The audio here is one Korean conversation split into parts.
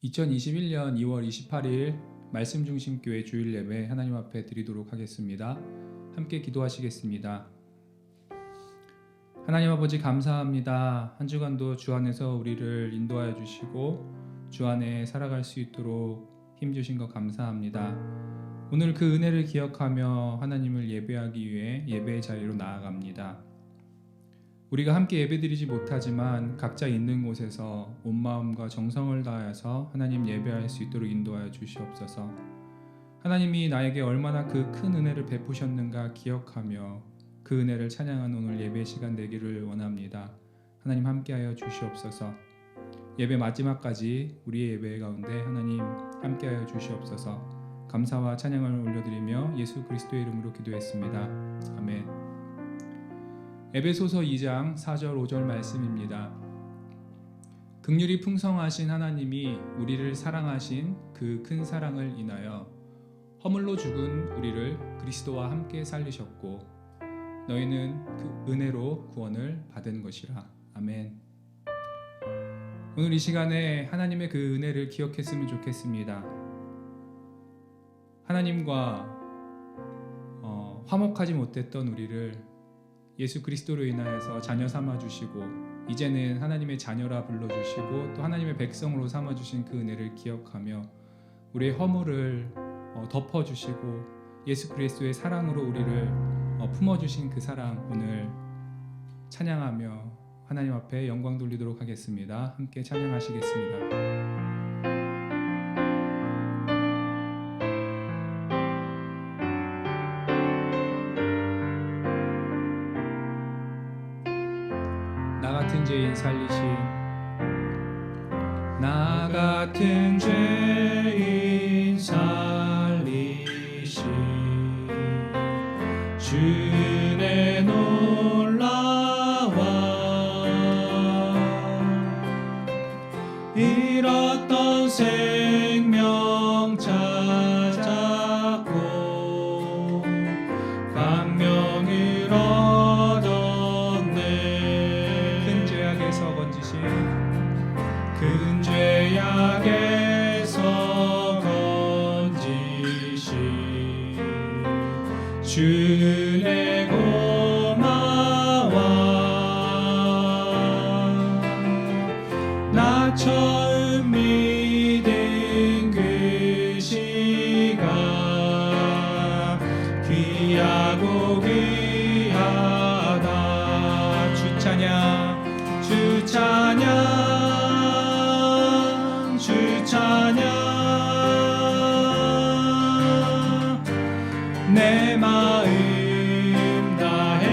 2021년 2월 28일 말씀중심교회 주일 예배 하나님 앞에 드리도록 하겠습니다. 함께 기도하시겠습니다. 하나님 아버지 감사합니다. 한 주간도 주 안에서 우리를 인도하여 주시고 주 안에 살아갈 수 있도록 힘주신 것 감사합니다. 오늘 그 은혜를 기억하며 하나님을 예배하기 위해 예배의 자리로 나아갑니다. 우리가 함께 예배드리지 못하지만 각자 있는 곳에서 온 마음과 정성을 다하여서 하나님 예배할 수 있도록 인도하여 주시옵소서. 하나님이 나에게 얼마나 그 큰 은혜를 베푸셨는가 기억하며 그 은혜를 찬양하는 오늘 예배 시간 되기를 원합니다. 하나님 함께하여 주시옵소서. 예배 마지막까지 우리의 예배 가운데 하나님 함께하여 주시옵소서. 감사와 찬양을 올려드리며 예수 그리스도의 이름으로 기도했습니다. 아멘. 에베소서 2장 4절 5절 말씀입니다. 긍휼이 풍성하신 하나님이 우리를 사랑하신 그 큰 사랑을 인하여 허물로 죽은 우리를 그리스도와 함께 살리셨고 너희는 그 은혜로 구원을 받은 것이라. 아멘. 오늘 이 시간에 하나님의 그 은혜를 기억했으면 좋겠습니다. 하나님과 화목하지 못했던 우리를 예수 그리스도로 인하여서 자녀 삼아주시고 이제는 하나님의 자녀라 불러주시고 또 하나님의 백성으로 삼아주신 그 은혜를 기억하며 우리의 허물을 덮어주시고 예수 그리스도의 사랑으로 우리를 품어주신 그 사랑 오늘 찬양하며 하나님 앞에 영광 돌리도록 하겠습니다. 함께 찬양하시겠습니다. 죄인 살리신 나 같은 죄인 살리신 주 은혜 놀라와 잃었던 생명 찾았고 광명을 큰 죄악에서 건지신 주 은혜 고마워. 나 처음 믿은 그 시간 귀하고 귀하다. 주 찬양 주 찬양 내 마음 다해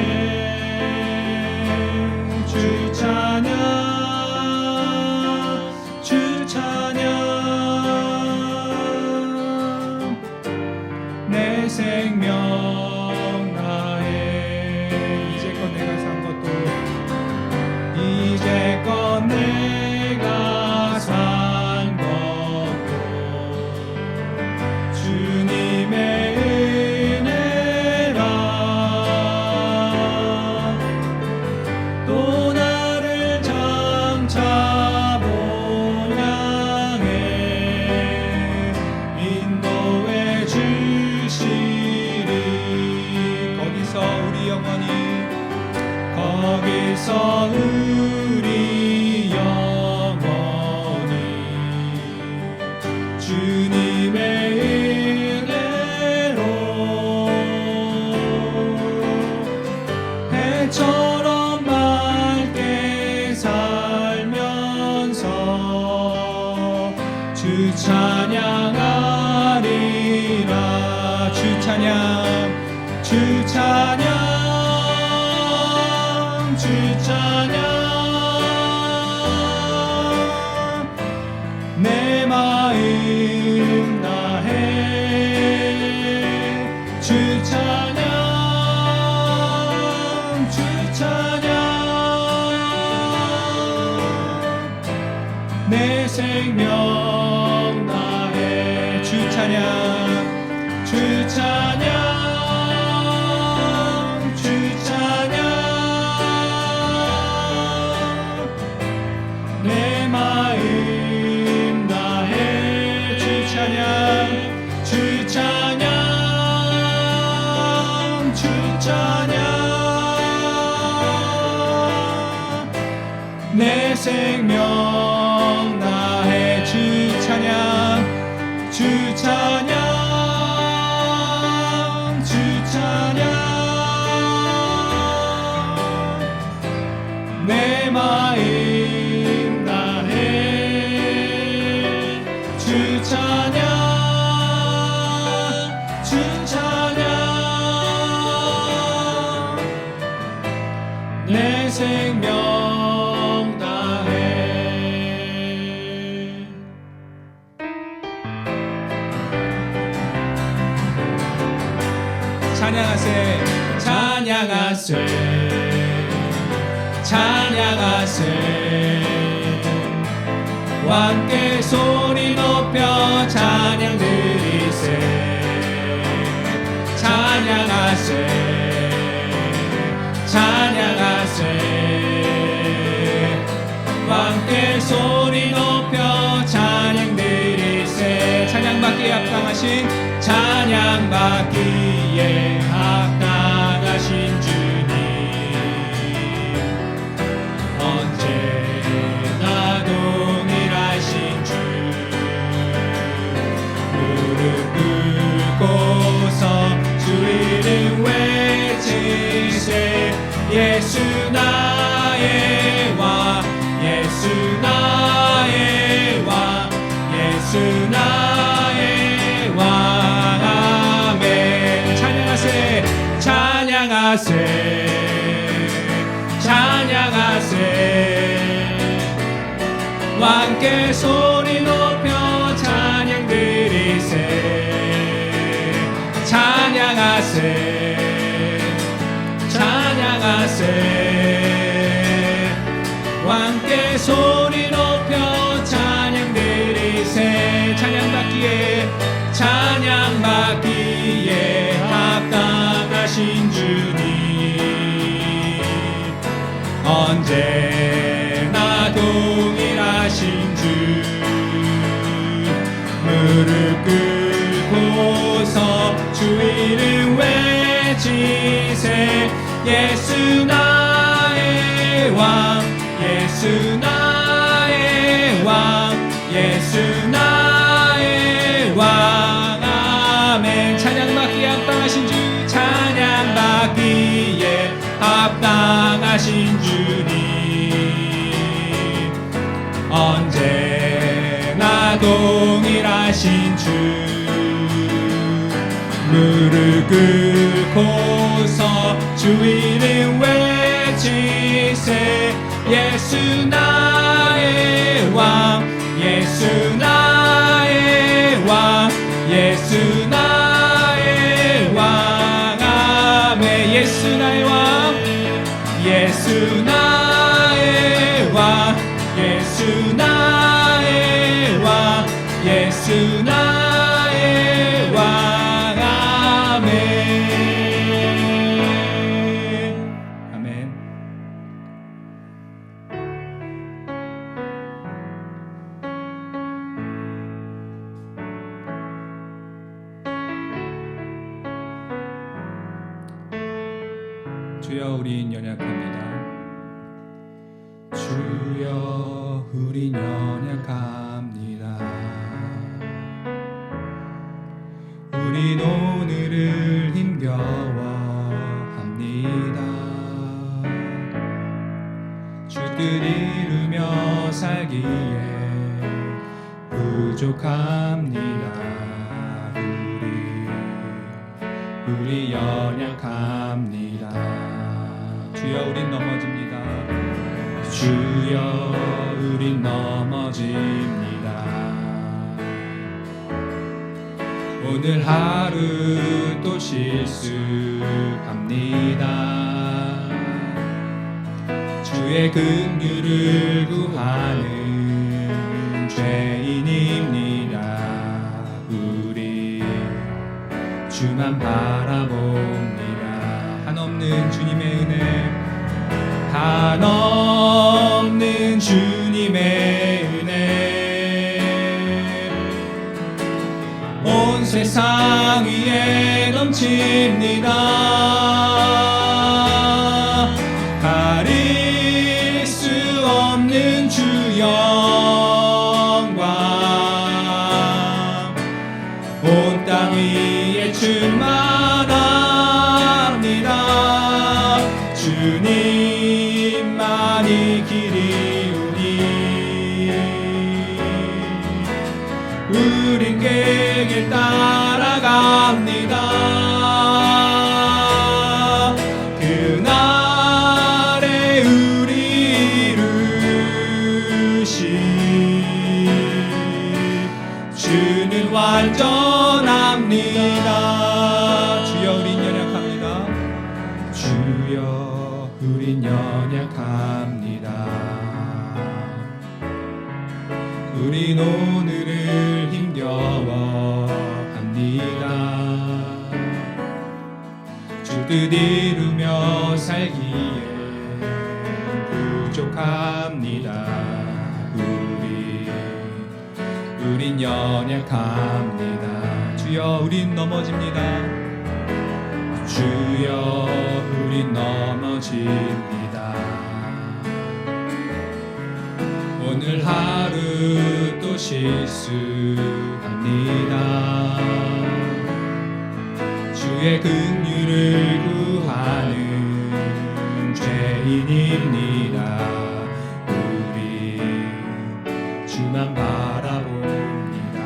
주 찬양 내 생명 다해 이제껏 내가 산 것도 이제껏 내가 산 것도 주님의 거기서 우리 영원히 주님의 은혜로 해처럼 맑게 살면서 주 찬양하리라. 주 찬양 주 찬양 주 찬양 내 마음 다해 주 찬양 내 생명 다해 주 찬양 주 찬양 내 마음 다해 생명 다해 주 찬양 주 찬양 주 찬양 내 마음 다해 주 찬양 주 찬양 내 생명 다해. 찬양하세 찬양하세 찬양하세 함께 소리 높여 찬양 드리세 찬양하세 찬양하세 함께 소리 높여 찬양 드리세 찬양받기에 합당하신 찬양받기에 합당하신 주님 언제나 동일하신 주 무릎 꿇고서 주 이름 외치세 예수 나의 왕 예수 나의 왕 예수 나의 왕 아멘. 찬양하세 찬양하세 찬양하세 왕께 소리 높여 찬양 드리세 찬양하세 찬양하세 왕께 소리 높여 찬양 드리세 찬양받기에 찬양받기에 합당하신 주님 언제나 동일하신 주 무릎 꿇고서 주 이름 외치세 예수 나의 왕 예수 나의 왕 예수 나의 왕 아멘. 찬양받기에 합당하신 주 찬양받기에 합당하신 주님 언제나 동일하신 주 무릎 꿇고서 주 이름 외치세 예수 나의 왕 예수 나의 왕 예수 나의 왕 아멘. 예수 나의 왕 예수 나의 왕 예수 나의 왕 예수 나의 왕 아멘. 아멘. 주여 우린 연약합니다. 주여 우린 연약합니다. 우린 오늘을 힘겨워합니다. 주 뜻 이루며 살기에 부족합니다. 우리 연약합니다. 주여 우린 넘어집니다. 주여 우린 넘어집니다. 오늘 하루 또 실수합니다. 주의 긍휼을 구하는 죄인입니다. 우리 주만 바라봅니다. 한없는 주님의 은혜 한없는 주님의 은혜 온 세상 위에 넘칩니다. 가릴 수 없는 주 우린 그 길 따라갑니다. 그날에 우리 이루신 주는 완전합니다. 주여 우린 연약합니다. 주여 우린 연약합니다. 우린 오늘을 힘겨워합니다. 주뜻 이루며 살기에 부족합니다. 우린 연약합니다. 주여 우린 넘어집니다. 주여 우린 넘어집니다. 오늘 하루 또 실수합니다. 주의 긍휼을 구하는 죄인입니다. 우리 주만 바라봅니다.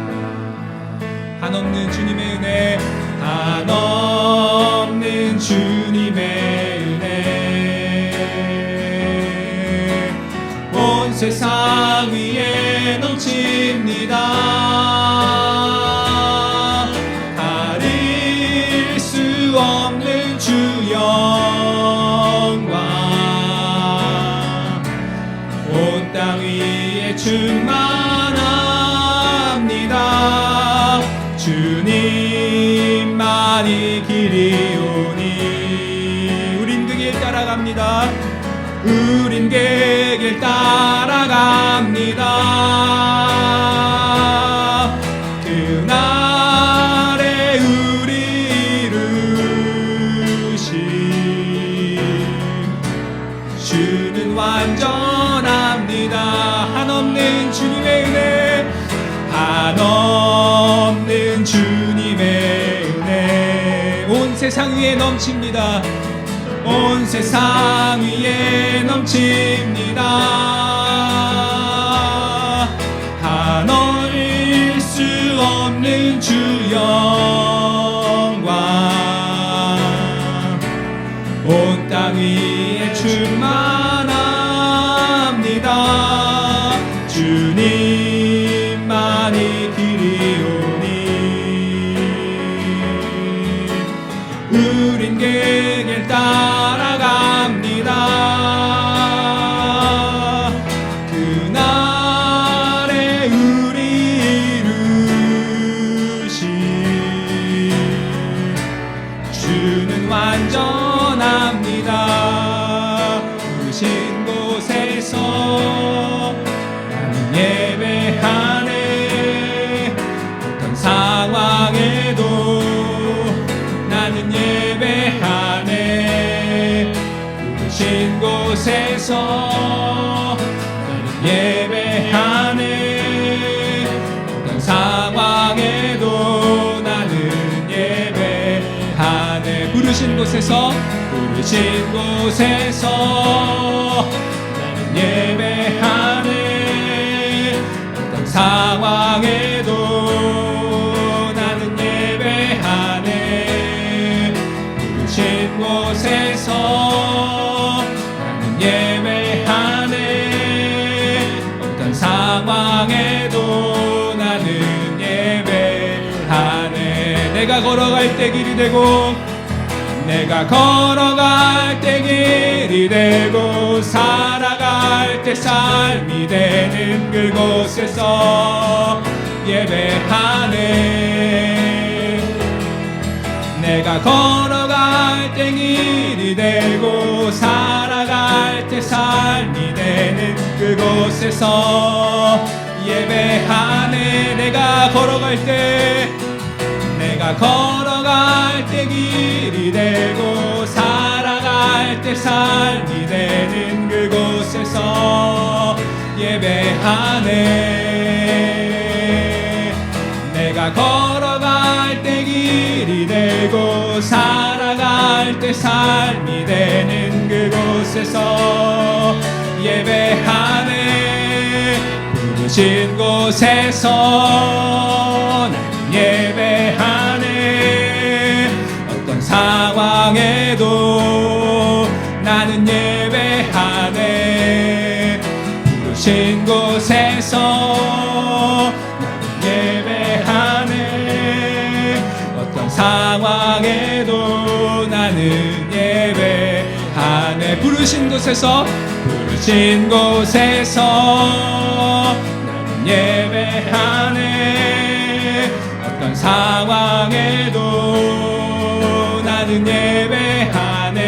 한없는 주님의 은혜, 한없는 주님의 은혜 온 세상 위에 넘칩니다. 가릴 수 없는 주 영광 온 땅 위에 충만합니다. 주님만이 길이오니 우린 그 길 따라갑니다. 우린 그 길 따라갑니다. 그날에 우리 이루신 주는 완전합니다. 한없는 주님의 은혜, 한없는 주님의 은혜 온 세상 위에 넘칩니다. 온 세상 위에 넘칩니다. 한없을 수 없는 주 영광 온 땅 위에 충만합니다. 주님만이 길이오니 우린 그 길 따라갑니다. 그날에 우리 이루신 주는 완전합니다. 부르신 곳에서 나는 예배하네. 어떤 상황에도 나는 예배하네. 부르신 곳에서 나는 예배하네. 어떤 상황에도 나는 예배하네. 부르신 곳에서 나는 예배하네. 어떤 상황에도 나는 예배하네. 부르신 곳에서 나는 예배하네. 어떤 상황에도 나는 예배하네. 내가 걸어갈 때 길이 되고 내가 걸어갈 때 길이 되고 살아갈 때 삶이 되는 그곳에서 예배하네. 내가 걸어갈 때 길이 되고 살아갈 때 삶이 되는 그곳에서 예배하네. 내가 걸어갈 때 길이 되고 살아갈 때 삶이 되는 그곳에서 예배하네. 내가 걸어갈 때 길이 되고 살아갈 때 삶이 되는 그곳에서 예배하네. 부르신 곳에서 나는 예배하네. 어떤 상황에도 나는 예배하네. 부르신 곳에서 나는 예배하네. 어떤 상황에도 나는 예배하네. 부르신 곳에서 나는 예배하네. 어떤 상황에도 나는 예배하네.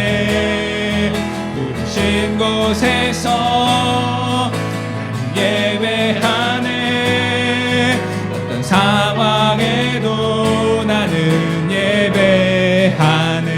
부르신 곳에서 나는 예배하네. 어떤 상황에도 나는 예배하네.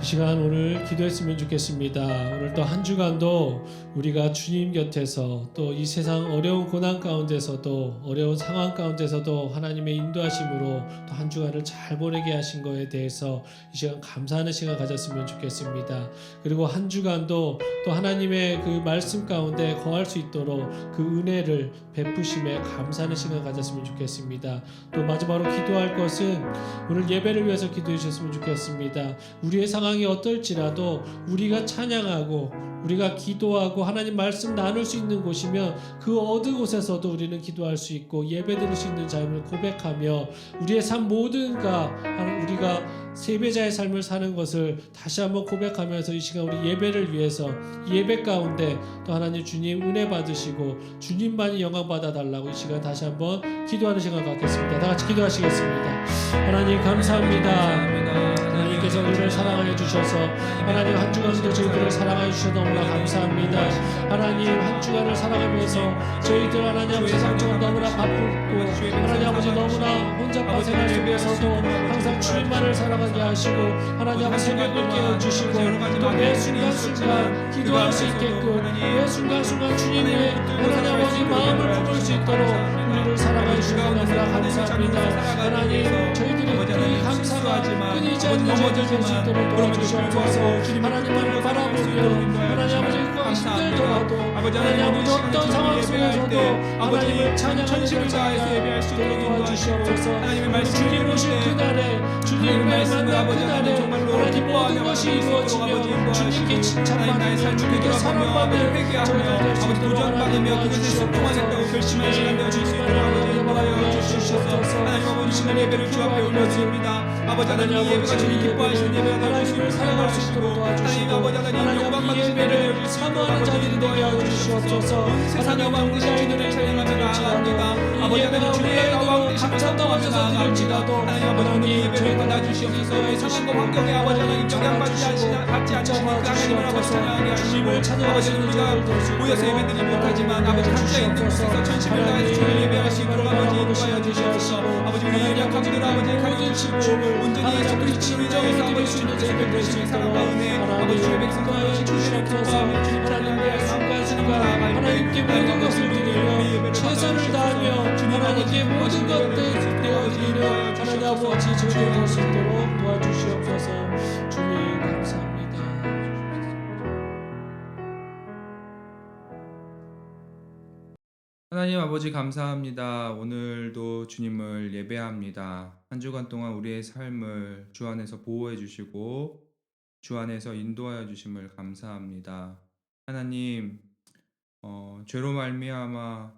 이 시간 오늘 기도했으면 좋겠습니다. 오늘 또 한 주간도 우리가 주님 곁에서 또 이 세상 어려운 고난 가운데서도 어려운 상황 가운데서도 하나님의 인도하심으로 또 한 주간을 잘 보내게 하신 거에 대해서 이 시간 감사하는 시간 가졌으면 좋겠습니다. 그리고 한 주간도 또 하나님의 그 말씀 가운데 거할 수 있도록 그 은혜를 베푸심에 감사하는 시간 가졌으면 좋겠습니다. 또 마지막으로 기도할 것은 오늘 예배를 위해서 기도해 주셨으면 좋겠습니다. 우리의 상황이 어떨지라도 우리가 찬양하고 우리가 기도하고 하나님 말씀 나눌 수 있는 곳이면 그 어느 곳에서도 우리는 기도할 수 있고 예배드릴 수 있는 자임을 고백하며 우리의 삶 모든가 우리가 세배자의 삶을 사는 것을 다시 한번 고백하면서 이 시간 우리 예배를 위해서 이 예배 가운데 또 하나님 주님 은혜 받으시고 주님만이 영광 받아 달라고 이 시간 다시 한번 기도하는 시간 갖겠습니다. 다 같이 기도하시겠습니다. 하나님 감사합니다. 하나님께서 우리를 사랑하여 주셔서 하나님 한 주간도 저희들을 사랑하여 주셔서 너무나 감사합니다. 하나님 한 주간을 살아가면서 저희들 하나님 세상적으로 너무나 바쁘고 하나님 아버지 너무나 혼잡한 생활 속에서도 항상 주님만을 살아가게 하시고 하나님 아버지 새벽을 깨워주시고 또 매 순간순간 기도할 수 있게끔 매 순간순간 주님의 하나님 아버지 마음을 품을 수 있도록 우리를 사랑하여 주셔서 너무나 감사합니다. 하나님 저희들이 이 감사가 끊이지 않는 저희들 될 수 있도록 도와주시옵소서. 하나님만을 바라보며 하나님 아버지 힘들더라도 하나님 아버지 어떤 상황 속에서도 하나님을 찬양하는 자가 예배할 수 있도록 도와주시옵소서. 하나님의 주님 오실 그날에 주님을 만나 그날에 하나님 모든 것이 이루어지며 주님께 칭찬받으며 주님께 사랑받는 저희들 될 수 있도록 하나님 도와주시옵소서. 결심할 시간 되어줄 수 있도록 아버지 인도하여 주시옵소서. 하나님 아버지 시간 예배를 주 앞에 올려드립니다. 아버지 하나님 이 예배가 주님 기뻐하시는 예배가 되어주시길 사랑할 수 있도록 하나님 아버지 하나님 영광 받으신 예배를 사모하는 자들이 되게 하여 주시옵소서. 하나님 왕 자인들을 찬양하며 나아갑니다. 아버지 하나님 주의 왕 되시면서 떠나면서 드릴지라도 하나님 예배를 받아주시옵소서. 상황과 환경에 아버지 하나님 영향받지 않으시니 그 하나님을 아버지 찬양하게 하시고 아버지 우리가 모여서 예배드리지 못하지만 아버지 각자 있는 곳에서 전심을 다해서 주를 예배할 수 있도록 아버지 인도하여 주시옵소서. 아버지 우리 약함들 아버지 가르치시고 온전히 예수 그리스도를 의정해서 아버지 주님의 예배드리시는 사랑과 은혜 아버지 주의 백성과 주시옵소서. 주님 하나님의 순간순간 하나님께 모든 것을 드리며 최선을 다하며 하나님께 모든 것들 되어드리며 하나님 아버지 저희들 볼 수 있도록 도와주시옵소서. 주님 감사합니다. 하나님 아버지 감사합니다. 오늘도 주님을 예배합니다. 한 주간 동안 우리의 삶을 주 안에서 보호해 주시고 주 안에서 인도하여 주심을 감사합니다. 하나님 죄로 말미암아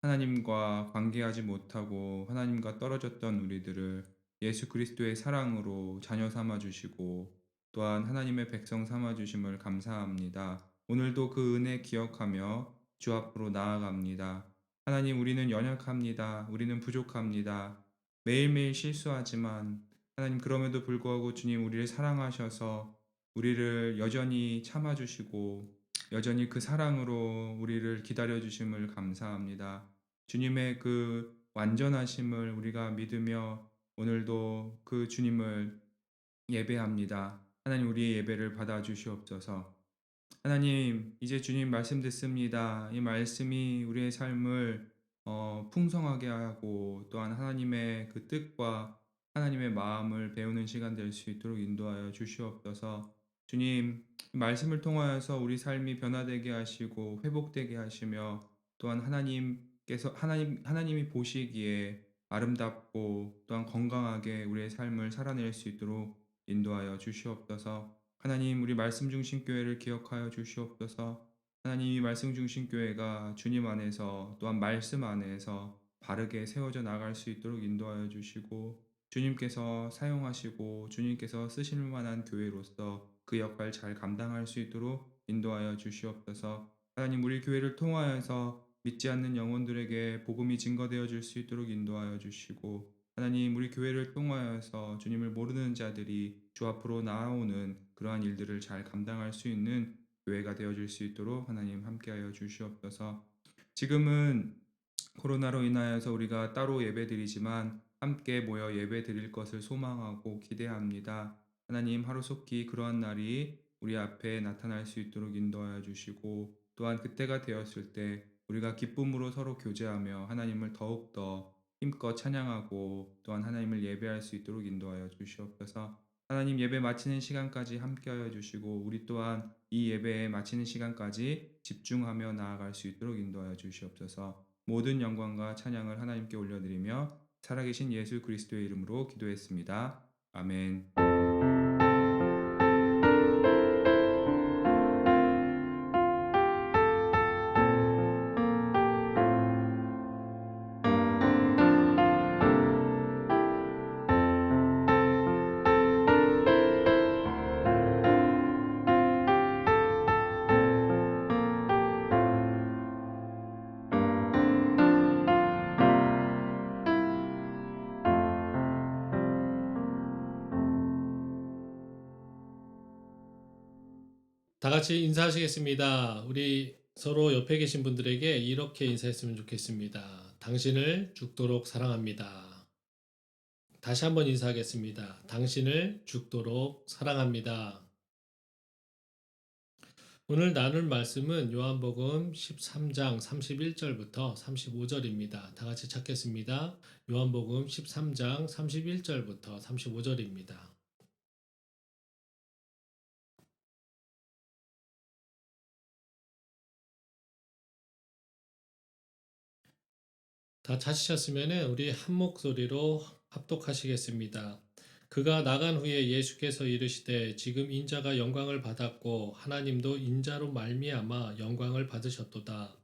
하나님과 관계하지 못하고 하나님과 떨어졌던 우리들을 예수 그리스도의 사랑으로 자녀 삼아 주시고 또한 하나님의 백성 삼아 주심을 감사합니다. 오늘도 그 은혜 기억하며 주 앞으로 나아갑니다. 하나님 우리는 연약합니다. 우리는 부족합니다. 매일매일 실수하지만 하나님 그럼에도 불구하고 주님 우리를 사랑하셔서 우리를 여전히 참아주시고 여전히 그 사랑으로 우리를 기다려주심을 감사합니다. 주님의 그 완전하심을 우리가 믿으며 오늘도 그 주님을 예배합니다. 하나님 우리의 예배를 받아주시옵소서. 하나님 이제 주님 말씀 듣습니다. 이 말씀이 우리의 삶을 풍성하게 하고 또한 하나님의 그 뜻과 하나님의 마음을 배우는 시간 될 수 있도록 인도하여 주시옵소서. 주님, 말씀을 통하여서 우리 삶이 변화되게 하시고 회복되게 하시며 또한 하나님이 보시기에 아름답고 또한 건강하게 우리의 삶을 살아낼 수 있도록 인도하여 주시옵소서. 하나님, 우리 말씀 중심 교회를 기억하여 주시옵소서. 하나님, 이 말씀 중심 교회가 주님 안에서 또한 말씀 안에서 바르게 세워져 나갈 수 있도록 인도하여 주시고 주님께서 사용하시고 주님께서 쓰실 만한 교회로서 그 역할 잘 감당할 수 있도록 인도하여 주시옵소서. 하나님, 우리 교회를 통하여서 믿지 않는 영혼들에게 복음이 증거되어 줄 수 있도록 인도하여 주시고, 하나님, 우리 교회를 통하여서 주님을 모르는 자들이 주 앞으로 나아오는 그러한 일들을 잘 감당할 수 있는 교회가 되어 줄 수 있도록 하나님 함께하여 주시옵소서. 지금은 코로나로 인하여서 우리가 따로 예배드리지만 함께 모여 예배드릴 것을 소망하고 기대합니다. 하나님, 하루속히 그러한 날이 우리 앞에 나타날 수 있도록 인도하여 주시고 또한 그때가 되었을 때 우리가 기쁨으로 서로 교제하며 하나님을 더욱더 힘껏 찬양하고 또한 하나님을 예배할 수 있도록 인도하여 주시옵소서. 하나님, 예배 마치는 시간까지 함께하여 주시고 우리 또한 이 예배에 마치는 시간까지 집중하며 나아갈 수 있도록 인도하여 주시옵소서. 모든 영광과 찬양을 하나님께 올려드리며 살아계신 예수 그리스도의 이름으로 기도했습니다. 아멘. 다 같이 인사하시겠습니다. 우리 서로 옆에 계신 분들에게 이렇게 인사했으면 좋겠습니다. 당신을 죽도록 사랑합니다. 다시 한번 인사하겠습니다. 당신을 죽도록 사랑합니다. 오늘 나눌 말씀은 요한복음 13장 31절부터 35절입니다. 다 같이 찾겠습니다. 요한복음 13장 31절부터 35절입니다. 다 찾으셨으면 우리 한 목소리로 합독하시겠습니다. 그가 나간 후에 예수께서 이르시되 지금 인자가 영광을 받았고 하나님도 인자로 말미암아 영광을 받으셨도다.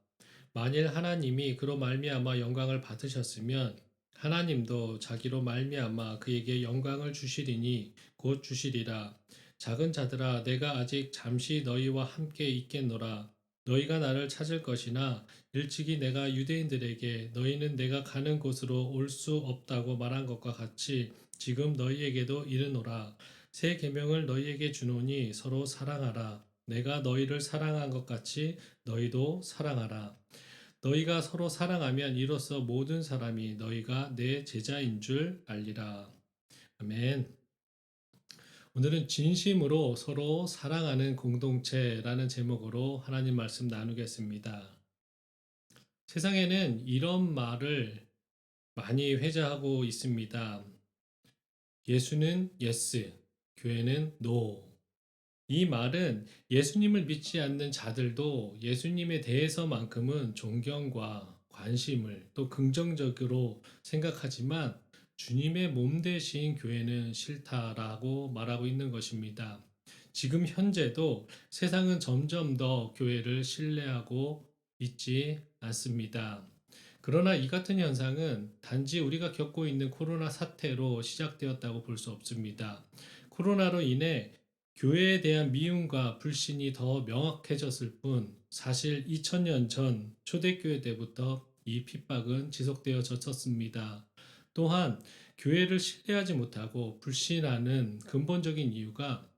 만일 하나님이 그로 말미암아 영광을 받으셨으면 하나님도 자기로 말미암아 그에게 영광을 주시리니 곧 주시리라. 작은 자들아 내가 아직 잠시 너희와 함께 있겠노라. 너희가 나를 찾을 것이나 일찍이 내가 유대인들에게 너희는 내가 가는 곳으로 올 수 없다고 말한 것과 같이 지금 너희에게도 이르노라. 새 계명을 너희에게 주노니 서로 사랑하라. 내가 너희를 사랑한 것 같이 너희도 사랑하라. 너희가 서로 사랑하면 이로써 모든 사람이 너희가 내 제자인 줄 알리라. 아멘. 오늘은 진심으로 서로 사랑하는 공동체라는 제목으로 하나님 말씀 나누겠습니다. 세상에는 이런 말을 많이 회자하고 있습니다. 예수는 yes, 교회는 no. 이 말은 예수님을 믿지 않는 자들도 예수님에 대해서만큼은 존경과 관심을 또 긍정적으로 생각하지만 주님의 몸 대신 교회는 싫다라고 말하고 있는 것입니다. 지금 현재도 세상은 점점 더 교회를 신뢰하고 있지 않습니다. 그러나 이 같은 현상은 단지 우리가 겪고 있는 코로나 사태로 시작되었다고 볼 수 없습니다. 코로나로 인해 교회에 대한 미움과 불신이 더 명확해졌을 뿐 사실 2000년 전 초대교회 때부터 이 핍박은 지속되어졌었습니다. 또한 교회를 신뢰하지 못하고 불신하는 근본적인 이유가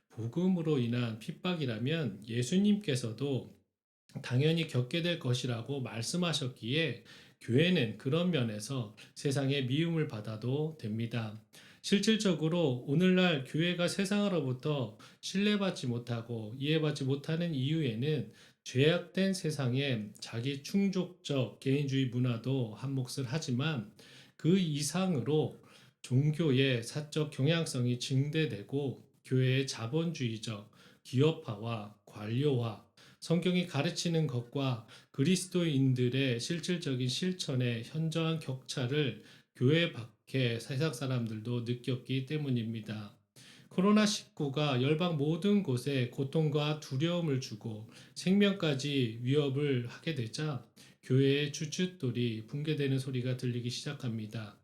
복음으로 인한 핍박이라면 예수님께서도 당연히 겪게 될 것이라고 말씀하셨기에 교회는 그런 면에서 세상의 미움을 받아도 됩니다. 실질적으로 오늘날 교회가 세상으로부터 신뢰받지 못하고 이해받지 못하는 이유에는 죄악된 세상에 자기 충족적 개인주의 문화도 한 몫을 하지만 그 이상으로 종교의 사적 경향성이 증대되고 교회의 자본주의적 기업화와 관료화, 성경이 가르치는 것과 그리스도인들의 실질적인 실천의 현저한 격차를 교회 밖의 세상 사람들도 느꼈기 때문입니다. 코로나19가 열방 모든 곳에 고통과 두려움을 주고 생명까지 위협을 하게 되자 교회의 주춧돌이 붕괴되는 소리가 들리기 시작합니다.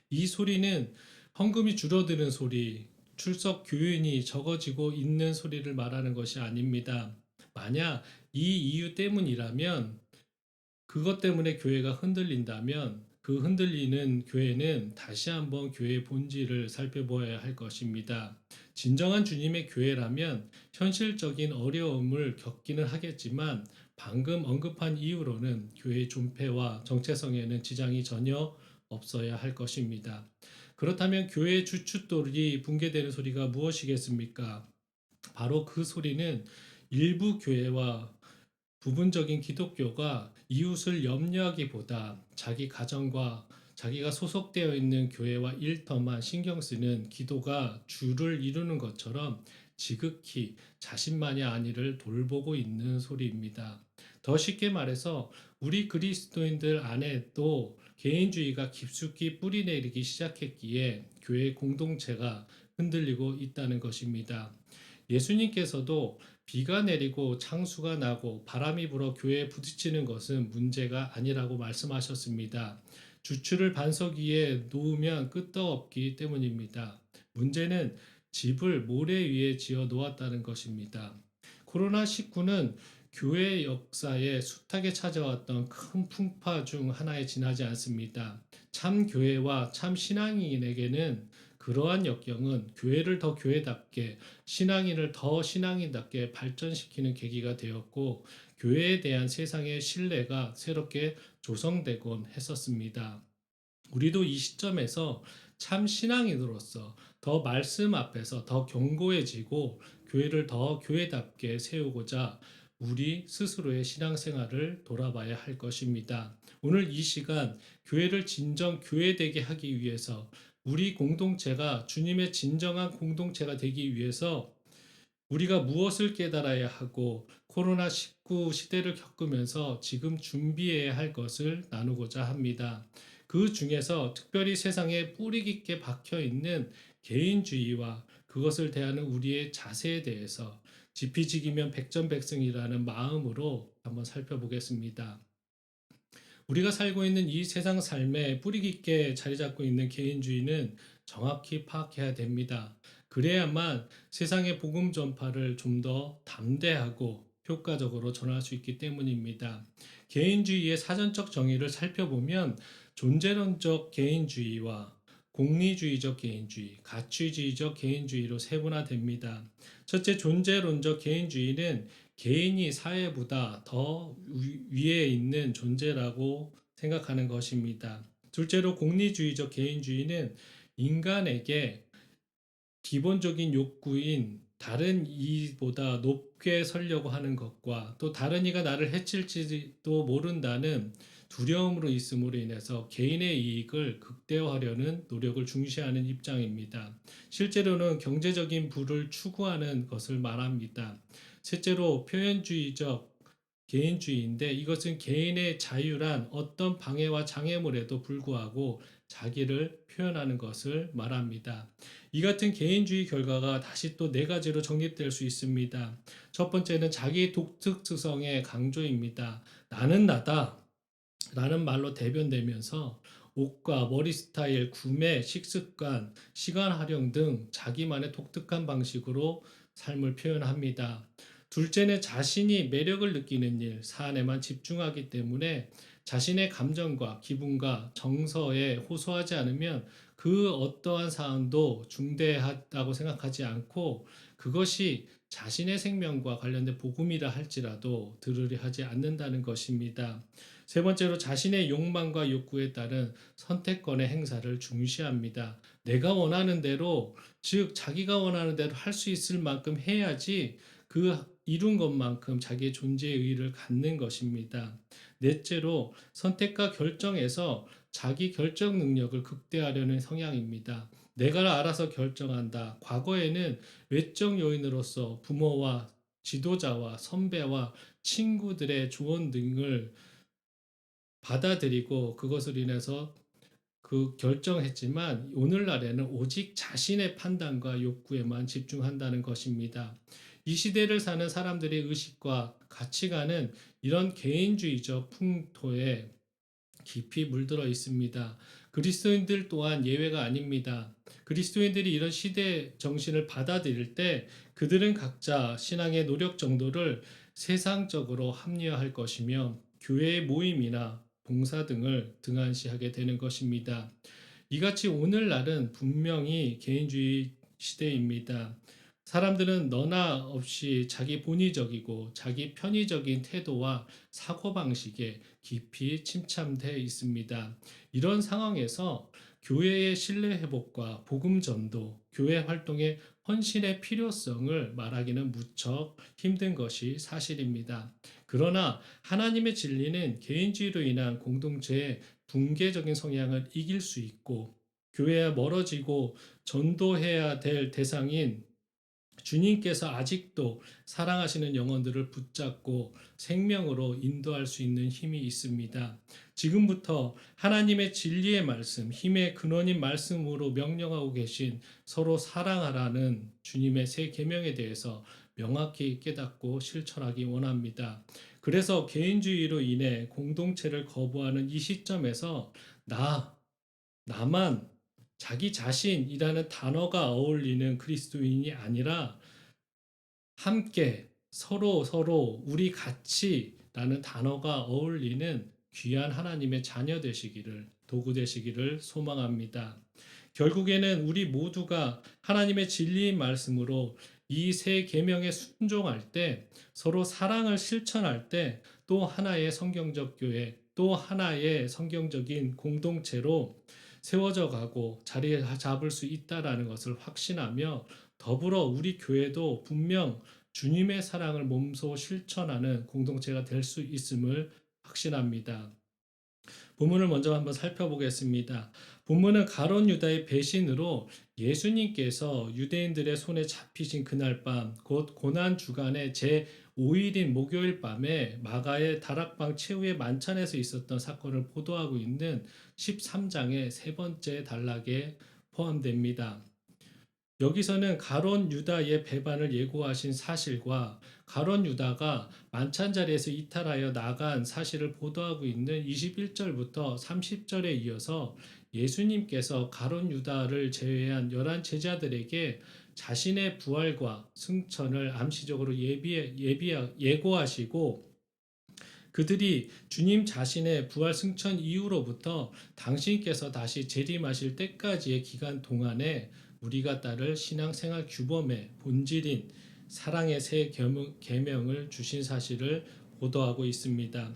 이 소리는 헌금이 줄어드는 소리, 출석 교인이 적어지고 있는 소리를 말하는 것이 아닙니다. 만약 이 이유 때문이라면, 그것 때문에 교회가 흔들린다면 그 흔들리는 교회는 다시 한번 교회의 본질을 살펴보아야 할 것입니다. 진정한 주님의 교회라면 현실적인 어려움을 겪기는 하겠지만 방금 언급한 이유로는 교회의 존폐와 정체성에는 지장이 전혀 없어야 할 것입니다. 그렇다면 교회의 주춧돌이 붕괴되는 소리가 무엇이겠습니까? 바로 그 소리는 일부 교회와 부분적인 기독교가 이웃을 염려하기보다 자기 가정과 자기가 소속되어 있는 교회와 일터만 신경 쓰는 기도가 주를 이루는 것처럼 지극히 자신만이 아니를 돌보고 있는 소리입니다. 더 쉽게 말해서 우리 그리스도인들 안에도 개인주의가 깊숙이 뿌리내리기 시작했기에 교회 공동체가 흔들리고 있다는 것입니다. 예수님께서도 비가 내리고 창수가 나고 바람이 불어 교회에 부딪히는 것은 문제가 아니라고 말씀하셨습니다. 주추를 반석 위에 놓으면 끄떡없기 때문입니다. 문제는 집을 모래 위에 지어 놓았다는 것입니다. 코로나19는 교회 역사에 숱하게 찾아왔던 큰 풍파 중 하나에 지나지 않습니다. 참 교회와 참 신앙인에게는 그러한 역경은 교회를 더 교회답게, 신앙인을 더 신앙인답게 발전시키는 계기가 되었고, 교회에 대한 세상의 신뢰가 새롭게 조성되곤 했었습니다. 우리도 이 시점에서 참 신앙인으로서 더 말씀 앞에서 더 견고해지고 교회를 더 교회답게 세우고자 우리 스스로의 신앙생활을 돌아봐야 할 것입니다. 오늘 이 시간 교회를 진정 교회되게 하기 위해서, 우리 공동체가 주님의 진정한 공동체가 되기 위해서 우리가 무엇을 깨달아야 하고 코로나19 시대를 겪으면서 지금 준비해야 할 것을 나누고자 합니다. 그 중에서 특별히 세상에 뿌리 깊게 박혀 있는 개인주의와 그것을 대하는 우리의 자세에 대해서 지피지기면 백전백승이라는 마음으로 한번 살펴보겠습니다. 우리가 살고 있는 이 세상 삶에 뿌리 깊게 자리 잡고 있는 개인주의는 정확히 파악해야 됩니다. 그래야만 세상의 복음 전파를 좀 더 담대하고 효과적으로 전할 수 있기 때문입니다. 개인주의의 사전적 정의를 살펴보면 존재론적 개인주의와 공리주의적 개인주의, 가치주의적 개인주의로 세분화됩니다. 첫째, 존재론적 개인주의는 개인이 사회보다 더 위에 있는 존재라고 생각하는 것입니다. 둘째로 공리주의적 개인주의는 인간에게 기본적인 욕구인 다른 이보다 높게 서려고 하는 것과 또 다른 이가 나를 해칠지도 모른다는 두려움으로 있음으로 인해서 개인의 이익을 극대화하려는 노력을 중시하는 입장입니다. 실제로는 경제적인 부를 추구하는 것을 말합니다. 셋째로 표현주의적 개인주의인데, 이것은 개인의 자유란 어떤 방해와 장애물에도 불구하고 자기를 표현하는 것을 말합니다. 이 같은 개인주의 결과가 다시 또 네 가지로 정립될 수 있습니다. 첫 번째는 자기 독특성의 강조입니다. 나는 나다 라는 말로 대변되면서 옷과 머리 스타일, 구매, 식습관, 시간 활용 등 자기만의 독특한 방식으로 삶을 표현합니다. 둘째는 자신이 매력을 느끼는 일, 사안에만 집중하기 때문에 자신의 감정과 기분과 정서에 호소하지 않으면 그 어떠한 사안도 중대하다고 생각하지 않고, 그것이 자신의 생명과 관련된 복음이라 할지라도 들으려 하지 않는다는 것입니다. 세 번째로 자신의 욕망과 욕구에 따른 선택권의 행사를 중시합니다. 내가 원하는 대로, 즉 자기가 원하는 대로 할 수 있을 만큼 해야지 그 이룬 것만큼 자기의 존재의 의의를 갖는 것입니다. 넷째로 선택과 결정에서 자기 결정 능력을 극대화하려는 성향입니다. 내가 알아서 결정한다. 과거에는 외적 요인으로서 부모와 지도자와 선배와 친구들의 조언 등을 받아들이고 그것을 인해서 결정했지만 오늘날에는 오직 자신의 판단과 욕구에만 집중한다는 것입니다. 이 시대를 사는 사람들의 의식과 가치관은 이런 개인주의적 풍토에 깊이 물들어 있습니다. 그리스도인들 또한 예외가 아닙니다. 그리스도인들이 이런 시대 정신을 받아들일 때 그들은 각자 신앙의 노력 정도를 세상적으로 합리화할 것이며 교회의 모임이나 봉사 등을 등한시하게 되는 것입니다. 이같이 오늘날은 분명히 개인주의 시대입니다. 사람들은 너나 없이 자기 본의적이고 자기 편의적인 태도와 사고방식에 깊이 침착되어 있습니다. 이런 상황에서 교회의 신뢰 회복과 복음 전도, 교회 활동의 헌신의 필요성을 말하기는 무척 힘든 것이 사실입니다. 그러나 하나님의 진리는 개인주의로 인한 공동체의 붕괴적인 성향을 이길 수 있고 교회와 멀어지고 전도해야 될 대상인 주님께서 아직도 사랑하시는 영혼들을 붙잡고 생명으로 인도할 수 있는 힘이 있습니다. 지금부터 하나님의 진리의 말씀, 힘의 근원인 말씀으로 명령하고 계신 서로 사랑하라는 주님의 새 계명에 대해서 명확히 깨닫고 실천하기 원합니다. 그래서 개인주의로 인해 공동체를 거부하는 이 시점에서 나만 자기 자신이라는 단어가 어울리는 그리스도인이 아니라 함께 서로 우리 같이라는 단어가 어울리는 귀한 하나님의 자녀 되시기를 도구 되시기를 소망합니다. 결국에는 우리 모두가 하나님의 진리인 말씀으로 이 세 계명에 순종할 때 서로 사랑을 실천할 때 또 하나의 성경적 교회 또 하나의 성경적인 공동체로 세워져 가고 자리 잡을 수 있다라는 것을 확신하며 더불어 우리 교회도 분명 주님의 사랑을 몸소 실천하는 공동체가 될 수 있음을 확신합니다. 본문을 먼저 한번 살펴보겠습니다. 본문은 가룟 유다의 배신으로 예수님께서 유대인들의 손에 잡히신 그날 밤, 곧 고난 주간의 제 5일인 목요일 밤에 마가의 다락방 최후의 만찬에서 있었던 사건을 보도하고 있는 13장의 세 번째 단락에 포함됩니다. 여기서는 가룟 유다의 배반을 예고하신 사실과 가룟 유다가 만찬 자리에서 이탈하여 나간 사실을 보도하고 있는 21절부터 30절에 이어서 예수님께서 가룟 유다를 제외한 11 제자들에게 자신의 부활과 승천을 암시적으로 예고하시고 그들이 주님 자신의 부활 승천 이후로부터 당신께서 다시 재림하실 때까지의 기간 동안에 우리가 따를 신앙생활 규범의 본질인 사랑의 새 계명을 주신 사실을 보도하고 있습니다.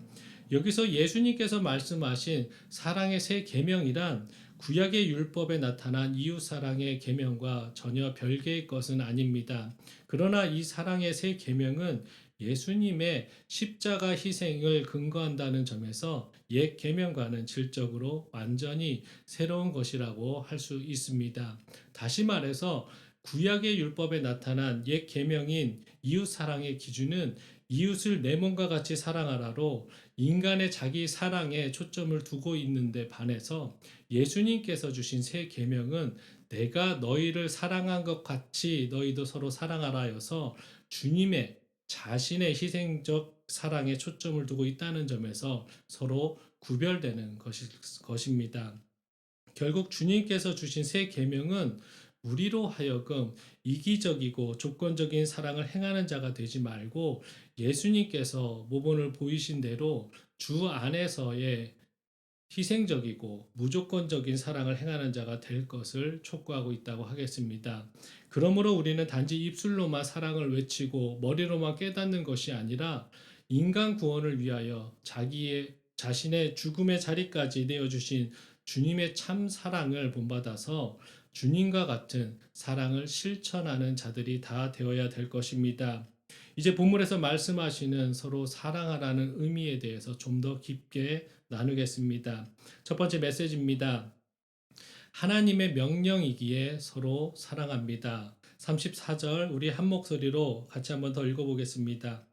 여기서 예수님께서 말씀하신 사랑의 새 계명이란 구약의 율법에 나타난 이웃 사랑의 계명과 전혀 별개의 것은 아닙니다. 그러나 이 사랑의 새 계명은 예수님의 십자가 희생을 근거한다는 점에서 옛 계명과는 질적으로 완전히 새로운 것이라고 할 수 있습니다. 다시 말해서 구약의 율법에 나타난 옛 계명인 이웃 사랑의 기준은 이웃을 내 몸과 같이 사랑하라로 인간의 자기 사랑에 초점을 두고 있는데 반해서 예수님께서 주신 새 계명은 내가 너희를 사랑한 것 같이 너희도 서로 사랑하라여서 주님의 자신의 희생적 사랑에 초점을 두고 있다는 점에서 서로 구별되는 것입니다. 결국 주님께서 주신 새 계명은 우리로 하여금 이기적이고 조건적인 사랑을 행하는 자가 되지 말고 예수님께서 모본을 보이신 대로 주 안에서의 희생적이고 무조건적인 사랑을 행하는 자가 될 것을 촉구하고 있다고 하겠습니다. 그러므로 우리는 단지 입술로만 사랑을 외치고 머리로만 깨닫는 것이 아니라 인간 구원을 위하여 자신의 죽음의 자리까지 내어주신 주님의 참 사랑을 본받아서 주님과 같은 사랑을 실천하는 자들이 다 되어야 될 것입니다. 이제 본문에서 말씀하시는 서로 사랑하라는 의미에 대해서 좀 더 깊게 나누겠습니다. 첫 번째 메시지입니다. 하나님의 명령이기에 서로 사랑합니다. 34절 우리 한 목소리로 같이 한번 더 읽어보겠습니다.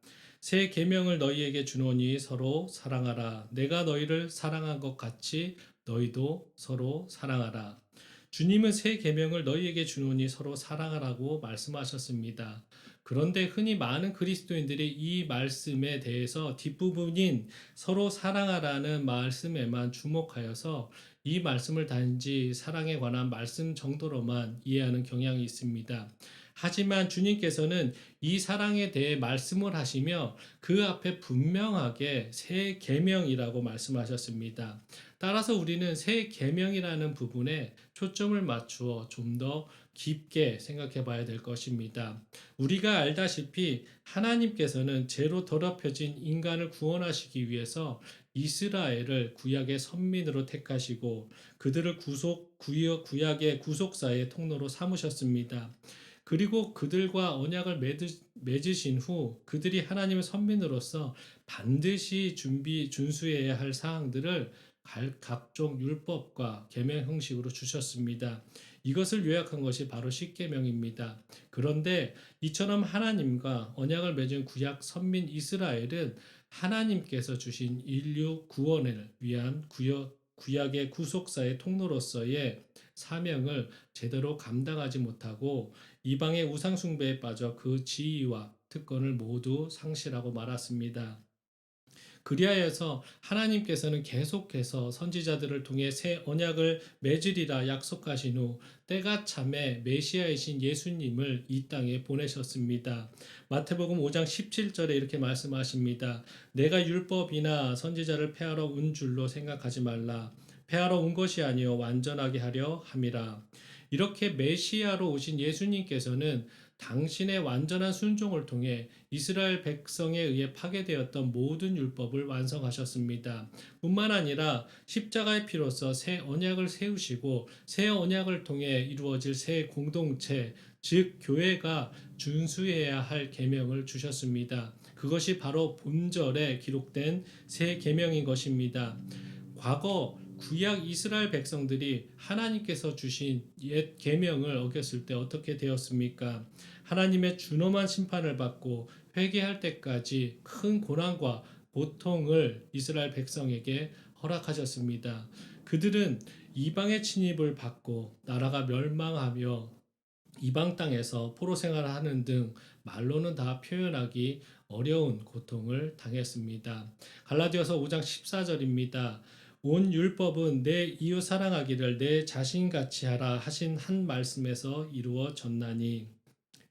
새 계명을 너희에게 주노니 서로 사랑하라. 내가 너희를 사랑한 것 같이 너희도 서로 사랑하라. 주님은 새 계명을 너희에게 주노니 서로 사랑하라고 말씀하셨습니다. 그런데 흔히 많은 그리스도인들이 이 말씀에 대해서 뒷부분인 서로 사랑하라는 말씀에만 주목하여서 이 말씀을 단지 사랑에 관한 말씀 정도로만 이해하는 경향이 있습니다. 하지만 주님께서는 이 사랑에 대해 말씀을 하시며 그 앞에 분명하게 새 계명이라고 말씀하셨습니다. 따라서 우리는 새 계명이라는 부분에 초점을 맞추어 좀 더 깊게 생각해 봐야 될 것입니다. 우리가 알다시피 하나님께서는 죄로 더럽혀진 인간을 구원하시기 위해서 이스라엘을 구약의 선민으로 택하시고 그들을 구약의 구속사의 통로로 삼으셨습니다. 그리고 그들과 언약을 맺으신 후 그들이 하나님의 선민으로서 반드시 준수해야 할 사항들을 각종 율법과 계명 형식으로 주셨습니다. 이것을 요약한 것이 바로 십계명입니다. 그런데 이처럼 하나님과 언약을 맺은 구약 선민 이스라엘은 하나님께서 주신 인류 구원을 위한 구약의 구속사의 통로로서의 사명을 제대로 감당하지 못하고 이방의 우상숭배에 빠져 그 지위와 특권을 모두 상실하고 말았습니다. 그리하여서 하나님께서는 계속해서 선지자들을 통해 새 언약을 맺으리라 약속하신 후 때가 참에 메시아이신 예수님을 이 땅에 보내셨습니다. 마태복음 5장 17절에 이렇게 말씀하십니다. 내가 율법이나 선지자를 폐하러 온 줄로 생각하지 말라. 폐하러 온 것이 아니요 완전하게 하려 함이라. 이렇게 메시아로 오신 예수님께서는 당신의 완전한 순종을 통해 이스라엘 백성에 의해 파괴되었던 모든 율법을 완성하셨습니다. 뿐만 아니라 십자가의 피로써 새 언약을 세우시고 새 언약을 통해 이루어질 새 공동체, 즉 교회가 준수해야 할 계명을 주셨습니다. 그것이 바로 본절에 기록된 새 계명인 것입니다. 과거 구약 이스라엘 백성들이 하나님께서 주신 옛 계명을 어겼을 때 어떻게 되었습니까? 하나님의 준엄한 심판을 받고 회개할 때까지 큰 고난과 고통을 이스라엘 백성에게 허락하셨습니다. 그들은 이방의 침입을 받고 나라가 멸망하며 이방 땅에서 포로 생활을 하는 등 말로는 다 표현하기 어려운 고통을 당했습니다. 갈라디아서 5장 14절입니다. 온 율법은 내 이웃 사랑하기를 내 자신같이 하라 하신 한 말씀에서 이루어졌나니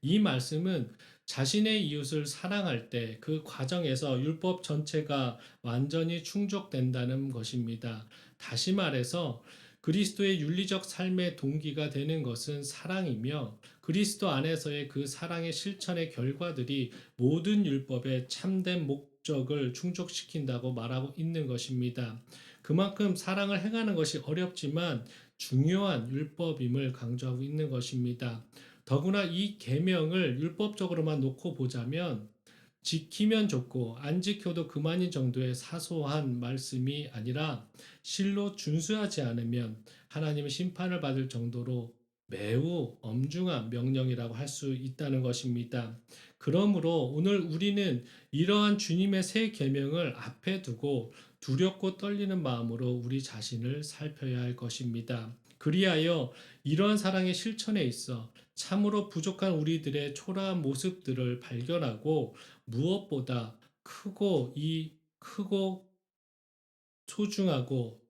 이 말씀은 자신의 이웃을 사랑할 때 그 과정에서 율법 전체가 완전히 충족된다는 것입니다. 다시 말해서 그리스도의 윤리적 삶의 동기가 되는 것은 사랑이며 그리스도 안에서의 그 사랑의 실천의 결과들이 모든 율법의 참된 목적을 충족시킨다고 말하고 있는 것입니다. 그만큼 사랑을 행하는 것이 어렵지만 중요한 율법임을 강조하고 있는 것입니다. 더구나 이 계명을 율법적으로만 놓고 보자면 지키면 좋고 안 지켜도 그만인 정도의 사소한 말씀이 아니라 실로 준수하지 않으면 하나님의 심판을 받을 정도로 매우 엄중한 명령이라고 할 수 있다는 것입니다. 그러므로 오늘 우리는 이러한 주님의 새 계명을 앞에 두고 두렵고 떨리는 마음으로 우리 자신을 살펴야 할 것입니다. 그리하여 이러한 사랑의 실천에 있어 참으로 부족한 우리들의 초라한 모습들을 발견하고 무엇보다 크고 소중하고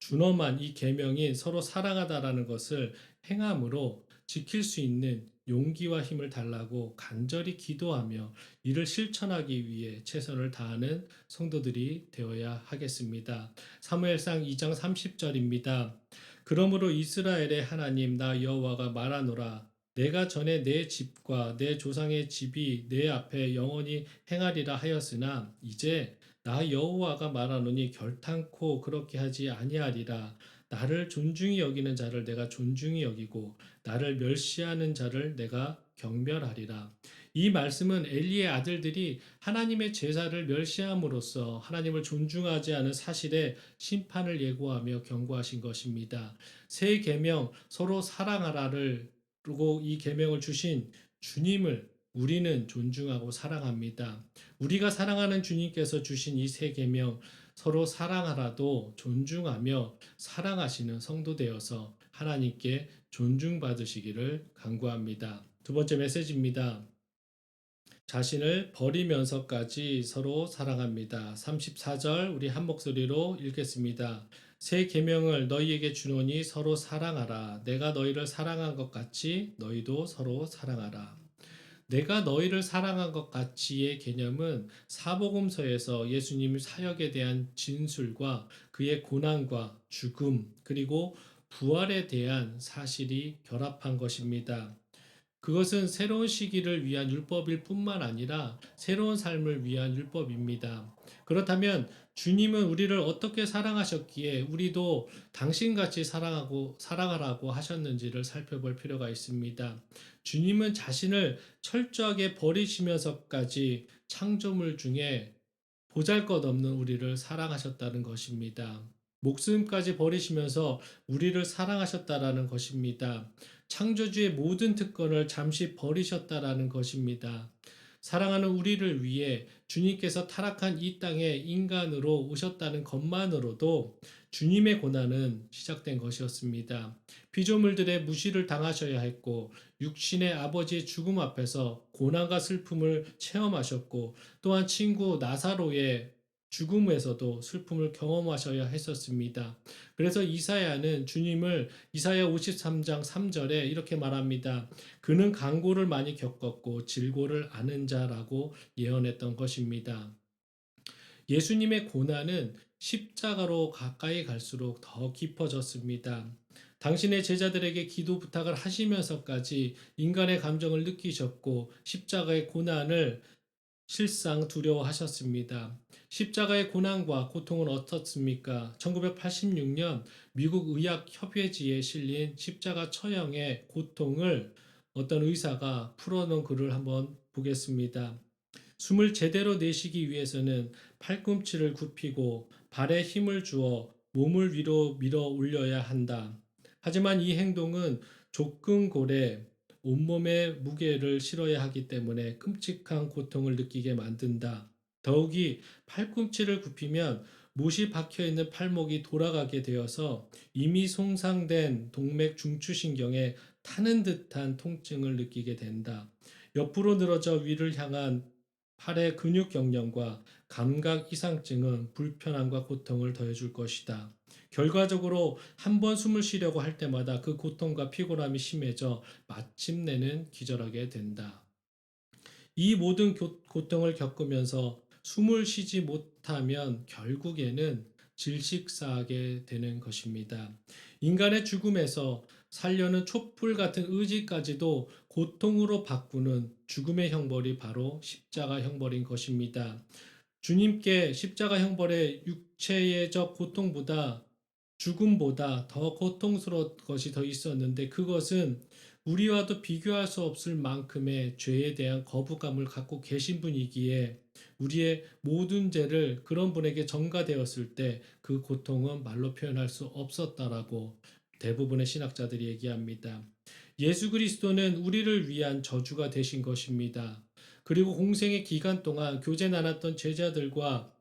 준엄한 이 계명인 서로 사랑하다라는 것을 행함으로 지킬 수 있는 용기와 힘을 달라고 간절히 기도하며 이를 실천하기 위해 최선을 다하는 성도들이 되어야 하겠습니다. 사무엘상 2장 30절입니다. 그러므로 이스라엘의 하나님 나 여호와가 말하노라 내가 전에 내 집과 내 조상의 집이 내 앞에 영원히 행하리라 하였으나 이제 나 여호와가 말하노니 결탄코 그렇게 하지 아니하리라. 나를 존중히 여기는 자를 내가 존중히 여기고 나를 멸시하는 자를 내가 경멸하리라. 이 말씀은 엘리의 아들들이 하나님의 제사를 멸시함으로써 하나님을 존중하지 않은 사실에 심판을 예고하며 경고하신 것입니다. 새 계명 서로 사랑하라를 그리고 이 계명을 주신 주님을 우리는 존중하고 사랑합니다. 우리가 사랑하는 주님께서 주신 이 새 계명 서로 사랑하라도 존중하며 사랑하시는 성도 되어서 하나님께 존중받으시기를 간구합니다. 두 번째 메시지입니다. 자신을 버리면서까지 서로 사랑합니다. 34절 우리 한 목소리로 읽겠습니다. 새 계명을 너희에게 주노니 서로 사랑하라. 내가 너희를 사랑한 것 같이 너희도 서로 사랑하라. 내가 너희를 사랑한 것 같이의 개념은 사복음서에서 예수님 사역에 대한 진술과 그의 고난과 죽음 그리고 부활에 대한 사실이 결합한 것입니다. 그것은 새로운 시기를 위한 율법일 뿐만 아니라 새로운 삶을 위한 율법입니다. 그렇다면 주님은 우리를 어떻게 사랑하셨기에 우리도 당신같이 사랑하라고 하셨는지를 살펴볼 필요가 있습니다. 주님은 자신을 철저하게 버리시면서까지 창조물 중에 보잘것없는 우리를 사랑하셨다는 것입니다. 목숨까지 버리시면서 우리를 사랑하셨다라는 것입니다. 창조주의 모든 특권을 잠시 버리셨다라는 것입니다. 사랑하는 우리를 위해 주님께서 타락한 이 땅에 인간으로 오셨다는 것만으로도 주님의 고난은 시작된 것이었습니다. 피조물들의 무시를 당하셔야 했고 육신의 아버지의 죽음 앞에서 고난과 슬픔을 체험하셨고 또한 친구 나사로의 죽음에서도 슬픔을 경험하셔야 했었습니다. 그래서 이사야는 주님을 이사야 53장 3절에 이렇게 말합니다. 그는 강고를 많이 겪었고 질고를 아는 자라고 예언했던 것입니다. 예수님의 고난은 십자가로 가까이 갈수록 더 깊어졌습니다. 당신의 제자들에게 기도 부탁을 하시면서까지 인간의 감정을 느끼셨고 십자가의 고난을 실상 두려워하셨습니다. 십자가의 고난과 고통은 어떻습니까? 1986년 미국 의학협회지에 실린 십자가 처형의 고통을 어떤 의사가 풀어놓은 글을 한번 보겠습니다. 숨을 제대로 내쉬기 위해서는 팔꿈치를 굽히고 발에 힘을 주어 몸을 위로 밀어 올려야 한다. 하지만 이 행동은 족근골에 온몸의 무게를 실어야 하기 때문에 끔찍한 고통을 느끼게 만든다. 더욱이 팔꿈치를 굽히면 못이 박혀 있는 팔목이 돌아가게 되어서 이미 손상된 동맥 중추신경에 타는 듯한 통증을 느끼게 된다. 옆으로 늘어져 위를 향한 팔의 근육 경련과 감각 이상증은 불편함과 고통을 더해줄 것이다. 결과적으로 한 번 숨을 쉬려고 할 때마다 그 고통과 피곤함이 심해져 마침내는 기절하게 된다. 이 모든 고통을 겪으면서 숨을 쉬지 못하면 결국에는 질식사하게 되는 것입니다. 인간의 죽음에서 살려는 촛불 같은 의지까지도 고통으로 바꾸는 죽음의 형벌이 바로 십자가 형벌인 것입니다. 주님께 십자가 형벌의 육체적 고통보다 죽음보다 더 고통스러운 것이 더 있었는데 그것은 우리와도 비교할 수 없을 만큼의 죄에 대한 거부감을 갖고 계신 분이기에 우리의 모든 죄를 그런 분에게 전가되었을 때 그 고통은 말로 표현할 수 없었다라고 대부분의 신학자들이 얘기합니다. 예수 그리스도는 우리를 위한 저주가 되신 것입니다. 그리고 공생의 기간 동안 교제 나눴던 제자들과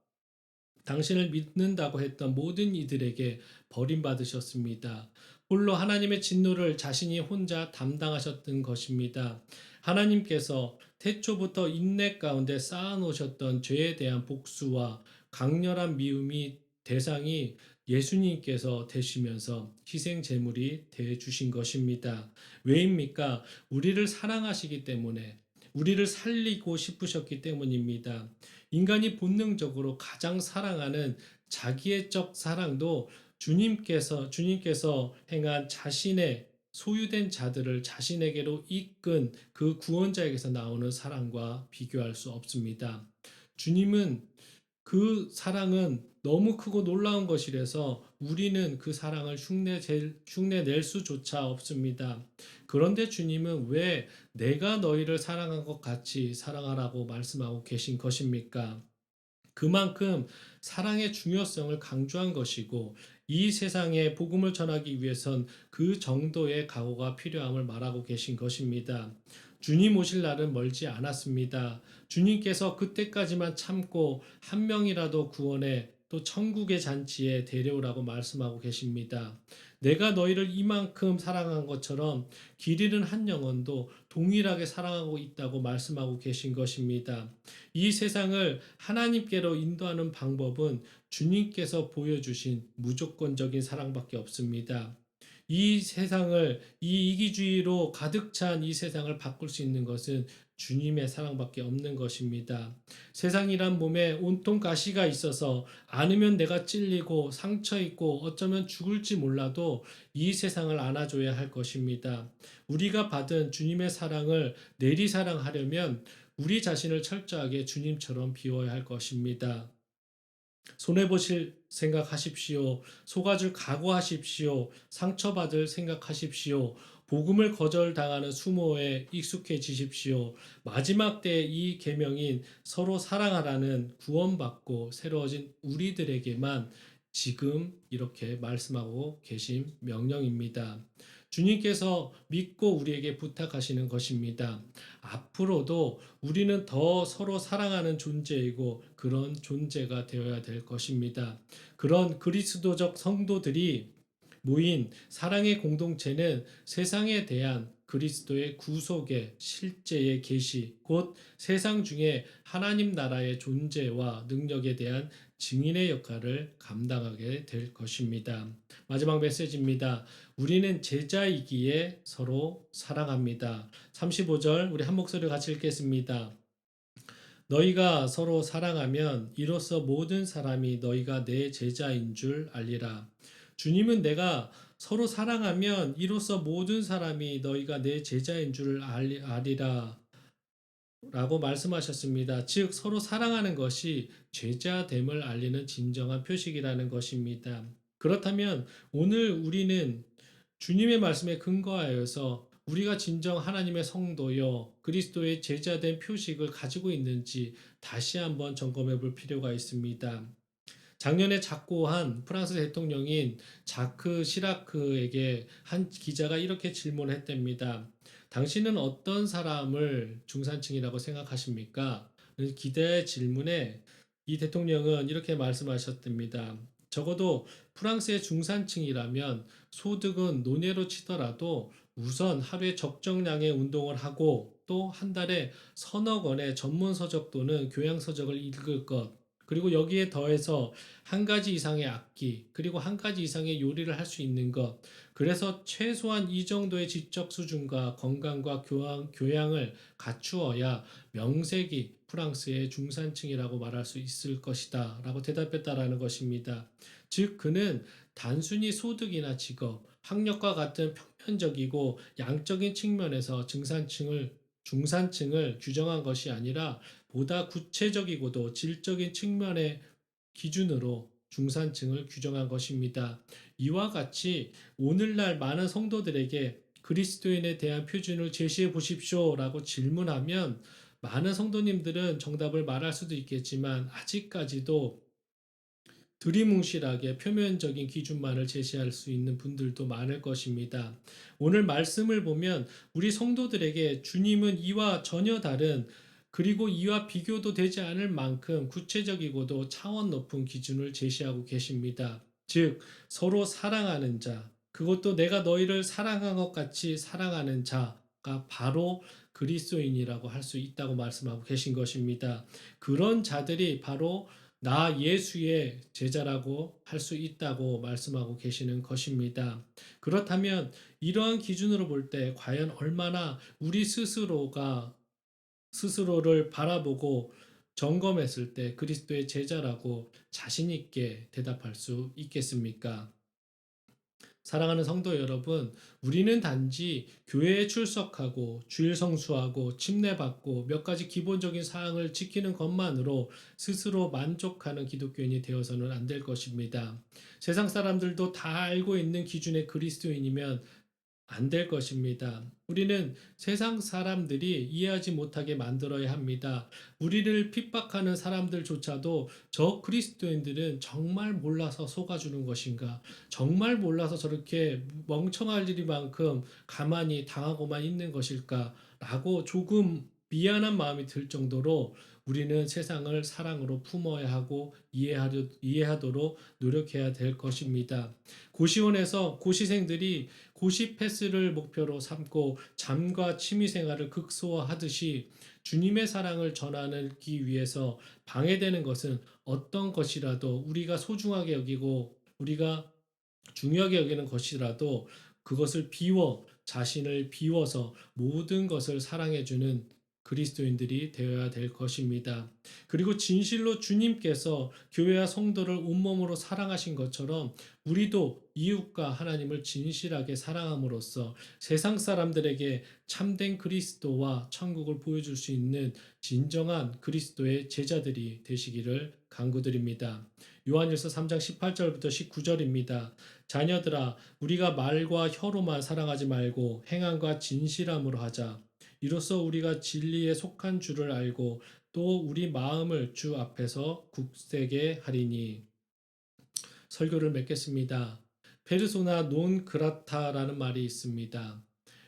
당신을 믿는다고 했던 모든 이들에게 버림받으셨습니다. 홀로 하나님의 진노를 자신이 혼자 담당하셨던 것입니다. 하나님께서 태초부터 인내 가운데 쌓아놓으셨던 죄에 대한 복수와 강렬한 미움이 대상이 예수님께서 되시면서 희생 제물이 돼 주신 것입니다. 왜입니까? 우리를 사랑하시기 때문에 우리를 살리고 싶으셨기 때문입니다. 인간이 본능적으로 가장 사랑하는 자기애적 사랑도 주님께서 행한 자신의 소유된 자들을 자신에게로 이끈 그 구원자에게서 나오는 사랑과 비교할 수 없습니다. 주님은 그 사랑은 너무 크고 놀라운 것이라서 우리는 그 사랑을 흉내낼 수조차 없습니다. 그런데 주님은 왜 내가 너희를 사랑한 것 같이 사랑하라고 말씀하고 계신 것입니까? 그만큼 사랑의 중요성을 강조한 것이고 이 세상에 복음을 전하기 위해선 그 정도의 각오가 필요함을 말하고 계신 것입니다. 주님 오실 날은 멀지 않았습니다. 주님께서 그때까지만 참고 한 명이라도 구원해 또 천국의 잔치에 데려오라고 말씀하고 계십니다. 내가 너희를 이만큼 사랑한 것처럼 길 잃은 한 영혼도 동일하게 사랑하고 있다고 말씀하고 계신 것입니다. 이 세상을 하나님께로 인도하는 방법은 주님께서 보여주신 무조건적인 사랑밖에 없습니다. 이 세상을 이 이기주의로 가득 찬 이 세상을 바꿀 수 있는 것은 주님의 사랑밖에 없는 것입니다. 세상이란 몸에 온통 가시가 있어서 안으면 내가 찔리고 상처 있고 어쩌면 죽을지 몰라도 이 세상을 안아줘야 할 것입니다. 우리가 받은 주님의 사랑을 내리 사랑하려면 우리 자신을 철저하게 주님처럼 비워야 할 것입니다. 손해보실 생각하십시오. 속아줄 각오하십시오. 상처받을 생각하십시오. 복음을 거절당하는 수모에 익숙해지십시오. 마지막 때 이 계명인 서로 사랑하라는 구원받고 새로워진 우리들에게만 지금 이렇게 말씀하고 계신 명령입니다. 주님께서 믿고 우리에게 부탁하시는 것입니다. 앞으로도 우리는 더 서로 사랑하는 존재이고 그런 존재가 되어야 될 것입니다. 그런 그리스도적 성도들이 모인 사랑의 공동체는 세상에 대한 그리스도의 구속의 실제의 계시, 곧 세상 중에 하나님 나라의 존재와 능력에 대한 증인의 역할을 감당하게 될 것입니다. 마지막 메시지입니다. 우리는 제자이기에 서로 사랑합니다. 35절 우리 한 목소리 같이 읽겠습니다. 너희가 서로 사랑하면 이로써 모든 사람이 너희가 내 제자인 줄 알리라. 주님은 내가 서로 사랑하면 이로써 모든 사람이 너희가 내 제자인 줄 알리라 라고 말씀하셨습니다. 즉 서로 사랑하는 것이 제자됨을 알리는 진정한 표식이라는 것입니다. 그렇다면 오늘 우리는 주님의 말씀에 근거하여서 우리가 진정 하나님의 성도여 그리스도의 제자된 표식을 가지고 있는지 다시 한번 점검해 볼 필요가 있습니다. 작년에 작고한 프랑스 대통령인 자크 시라크에게 한 기자가 이렇게 질문했답니다. 당신은 어떤 사람을 중산층이라고 생각하십니까? 기자의 질문에 이 대통령은 이렇게 말씀하셨답니다. 적어도 프랑스의 중산층이라면 소득은 논외로 치더라도 우선 하루에 적정량의 운동을 하고 또 한 달에 서너 권의 전문 서적 또는 교양 서적을 읽을 것, 그리고 여기에 더해서 한 가지 이상의 악기, 그리고 한 가지 이상의 요리를 할 수 있는 것. 그래서 최소한 이 정도의 지적 수준과 건강과 교양을 갖추어야 명색이 프랑스의 중산층이라고 말할 수 있을 것이다. 라고 대답했다라는 것입니다. 즉, 그는 단순히 소득이나 직업, 학력과 같은 평면적이고 양적인 측면에서 중산층을 규정한 것이 아니라 보다 구체적이고도 질적인 측면의 기준으로 중산층을 규정한 것입니다. 이와 같이 오늘날 많은 성도들에게 그리스도인에 대한 표준을 제시해 보십시오라고 질문하면 많은 성도님들은 정답을 말할 수도 있겠지만 아직까지도 두리뭉실하게 표면적인 기준만을 제시할 수 있는 분들도 많을 것입니다. 오늘 말씀을 보면 우리 성도들에게 주님은 이와 전혀 다른 그리고 이와 비교도 되지 않을 만큼 구체적이고도 차원 높은 기준을 제시하고 계십니다. 즉, 서로 사랑하는 자, 그것도 내가 너희를 사랑한 것 같이 사랑하는 자가 바로 그리스도인이라고 할 수 있다고 말씀하고 계신 것입니다. 그런 자들이 바로 나 예수의 제자라고 할 수 있다고 말씀하고 계시는 것입니다. 그렇다면 이러한 기준으로 볼 때 과연 얼마나 우리 스스로를 바라보고 점검했을 때 그리스도의 제자라고 자신 있게 대답할 수 있겠습니까? 사랑하는 성도 여러분, 우리는 단지 교회에 출석하고 주일 성수하고 침례받고 몇 가지 기본적인 사항을 지키는 것만으로 스스로 만족하는 기독교인이 되어서는 안 될 것입니다. 세상 사람들도 다 알고 있는 기준의 그리스도인이면 안 될 것입니다. 우리는 세상 사람들이 이해하지 못하게 만들어야 합니다. 우리를 핍박하는 사람들조차도 저 그리스도인들은 정말 몰라서 속아주는 것인가? 정말 몰라서 저렇게 멍청할 일이만큼 가만히 당하고만 있는 것일까? 라고 조금 미안한 마음이 들 정도로 우리는 세상을 사랑으로 품어야 하고 이해하도록 노력해야 될 것입니다. 고시원에서 고시생들이 고시 패스를 목표로 삼고 잠과 취미 생활을 극소화하듯이 주님의 사랑을 전하기 위해서 방해되는 것은 어떤 것이라도 우리가 소중하게 여기고 우리가 중요하게 여기는 것이라도 그것을 자신을 비워서 모든 것을 사랑해주는 그리스도인들이 되어야 될 것입니다. 그리고 진실로 주님께서 교회와 성도를 온몸으로 사랑하신 것처럼 우리도 이웃과 하나님을 진실하게 사랑함으로써 세상 사람들에게 참된 그리스도와 천국을 보여줄 수 있는 진정한 그리스도의 제자들이 되시기를 간구드립니다. 요한일서 3장 18절부터 19절입니다. 자녀들아, 우리가 말과 혀로만 사랑하지 말고 행함과 진실함으로 하자. 이로써 우리가 진리에 속한 줄을 알고 또 우리 마음을 주 앞에서 굳세게 하리니. 설교를 맺겠습니다. 페르소나 논 그라타라는 말이 있습니다.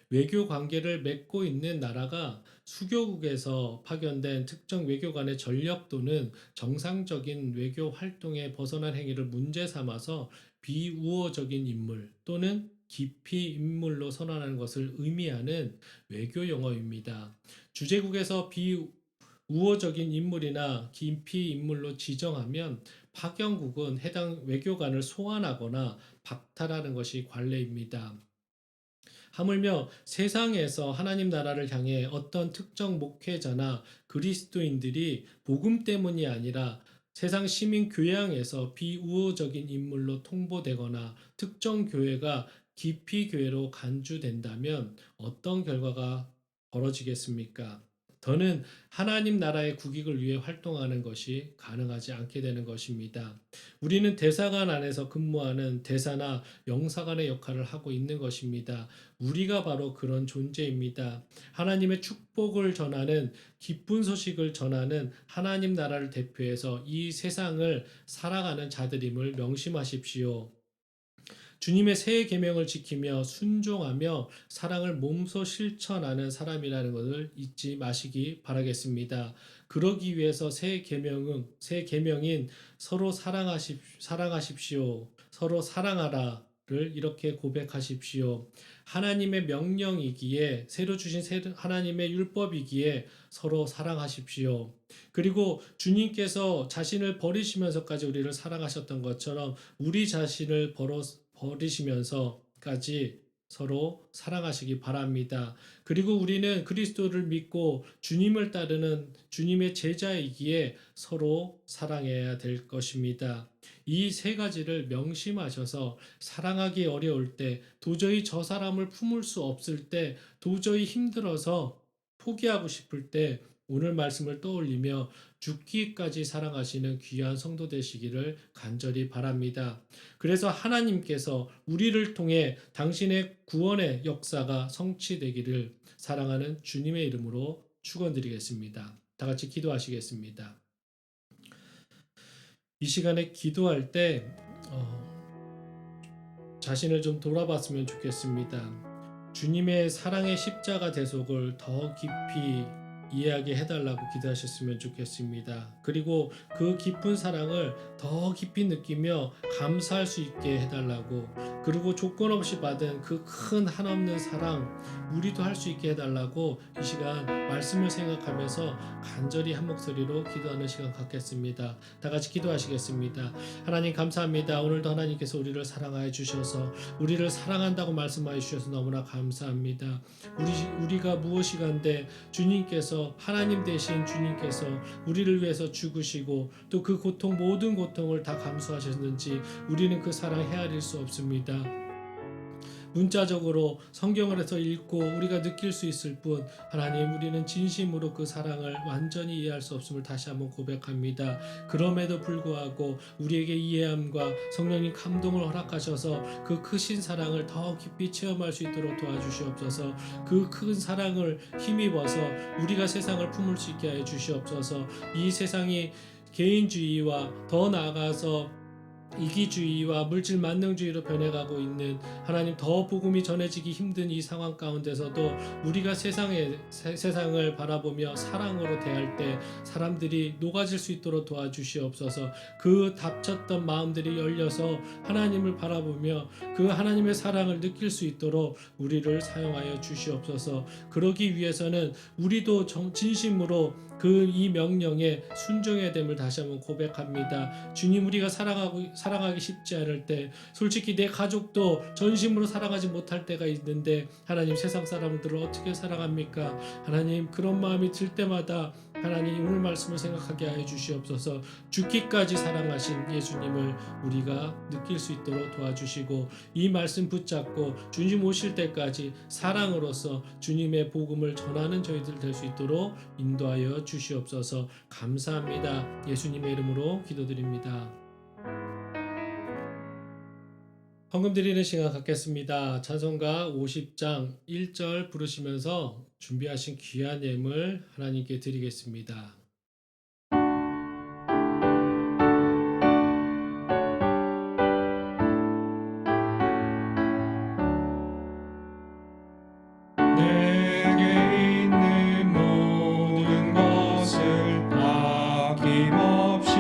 외교 관계를 맺고 있는 나라가 수교국에서 파견된 특정 외교관의 전력 또는 정상적인 외교 활동에 벗어난 행위를 문제 삼아서 비우호적인 인물 또는 기피 인물로 선언하는 것을 의미하는 외교 용어입니다. 주재국에서 비우호적인 인물이나 기피 인물로 지정하면 파견국은 해당 외교관을 소환하거나 박탈하는 것이 관례입니다. 하물며 세상에서 하나님 나라를 향해 어떤 특정 목회자나 그리스도인들이 복음 때문이 아니라 세상 시민 교양에서 비우호적인 인물로 통보되거나 특정 교회가 기피 교회로 간주된다면 어떤 결과가 벌어지겠습니까? 더는 하나님 나라의 국익을 위해 활동하는 것이 가능하지 않게 되는 것입니다. 우리는 대사관 안에서 근무하는 대사나 영사관의 역할을 하고 있는 것입니다. 우리가 바로 그런 존재입니다. 하나님의 축복을 전하는 기쁜 소식을 전하는 하나님 나라를 대표해서 이 세상을 살아가는 자들임을 명심하십시오. 주님의 새 계명을 지키며 순종하며 사랑을 몸소 실천하는 사람이라는 것을 잊지 마시기 바라겠습니다. 그러기 위해서 새 계명인 서로 사랑하십시오. 서로 사랑하라를 이렇게 고백하십시오. 하나님의 명령이기에 새로 주신 하나님의 율법이기에 서로 사랑하십시오. 그리고 주님께서 자신을 버리시면서까지 우리를 사랑하셨던 것처럼 우리 자신을 버리시면서까지 서로 사랑하시기 바랍니다. 그리고 우리는 그리스도를 믿고 주님을 따르는 주님의 제자이기에 서로 사랑해야 될 것입니다. 이 세 가지를 명심하셔서 사랑하기 어려울 때, 도저히 저 사람을 품을 수 없을 때, 도저히 힘들어서 포기하고 싶을 때 오늘 말씀을 떠올리며 죽기까지 사랑하시는 귀한 성도 되시기를 간절히 바랍니다. 그래서 하나님께서 우리를 통해 당신의 구원의 역사가 성취되기를 사랑하는 주님의 이름으로 축원드리겠습니다. 다 같이 기도하시겠습니다. 이 시간에 기도할 때 자신을 좀 돌아봤으면 좋겠습니다. 주님의 사랑의 십자가 대속을 더 깊이 이해하게 해달라고 기도하셨으면 좋겠습니다. 그리고 그 깊은 사랑을 더 깊이 느끼며 감사할 수 있게 해달라고, 그리고 조건 없이 받은 그 큰 한없는 사랑 우리도 할 수 있게 해달라고 이 시간 말씀을 생각하면서 간절히 한 목소리로 기도하는 시간 갖겠습니다. 다 같이 기도하시겠습니다. 하나님 감사합니다. 오늘도 하나님께서 우리를 사랑하여 주셔서 우리를 사랑한다고 말씀하여 주셔서 너무나 감사합니다. 우리가 무엇이간데 주님께서 하나님 되신 주님께서 우리를 위해서 죽으시고 또 그 고통 모든 고통을 다 감수하셨는지 우리는 그 사랑 헤아릴 수 없습니다. 문자적으로 성경을 해서 읽고 우리가 느낄 수 있을 뿐 하나님 우리는 진심으로 그 사랑을 완전히 이해할 수 없음을 다시 한번 고백합니다. 그럼에도 불구하고 우리에게 이해함과 성령님 감동을 허락하셔서 그 크신 사랑을 더 깊이 체험할 수 있도록 도와주시옵소서. 그 큰 사랑을 힘입어서 우리가 세상을 품을 수 있게 하여 주시옵소서. 이 세상이 개인주의와 더 나아가서 이기주의와 물질 만능주의로 변해가고 있는 하나님 더 복음이 전해지기 힘든 이 상황 가운데서도 우리가 세상을 바라보며 사랑으로 대할 때 사람들이 녹아질 수 있도록 도와주시옵소서. 그 닫혔던 마음들이 열려서 하나님을 바라보며 그 하나님의 사랑을 느낄 수 있도록 우리를 사용하여 주시옵소서. 그러기 위해서는 우리도 진심으로 그 이 명령에 순종해야 됨을 다시 한번 고백합니다. 주님, 우리가 사랑하기 쉽지 않을 때, 솔직히 내 가족도 전심으로 사랑하지 못할 때가 있는데 하나님, 세상 사람들을 어떻게 사랑합니까? 하나님, 그런 마음이 들 때마다 하나님 오늘 말씀을 생각하게 하여 주시옵소서. 죽기까지 사랑하신 예수님을 우리가 느낄 수 있도록 도와주시고 이 말씀 붙잡고 주님 오실 때까지 사랑으로서 주님의 복음을 전하는 저희들 될 수 있도록 인도하여 주시옵소서. 감사합니다. 예수님의 이름으로 기도드립니다. 헌금 드리는 시간 갖겠습니다. 찬송가 50장 1절 부르시면서 준비하신 귀한 예물 하나님께 드리겠습니다. 내게 있는 모든 것을 아낌없이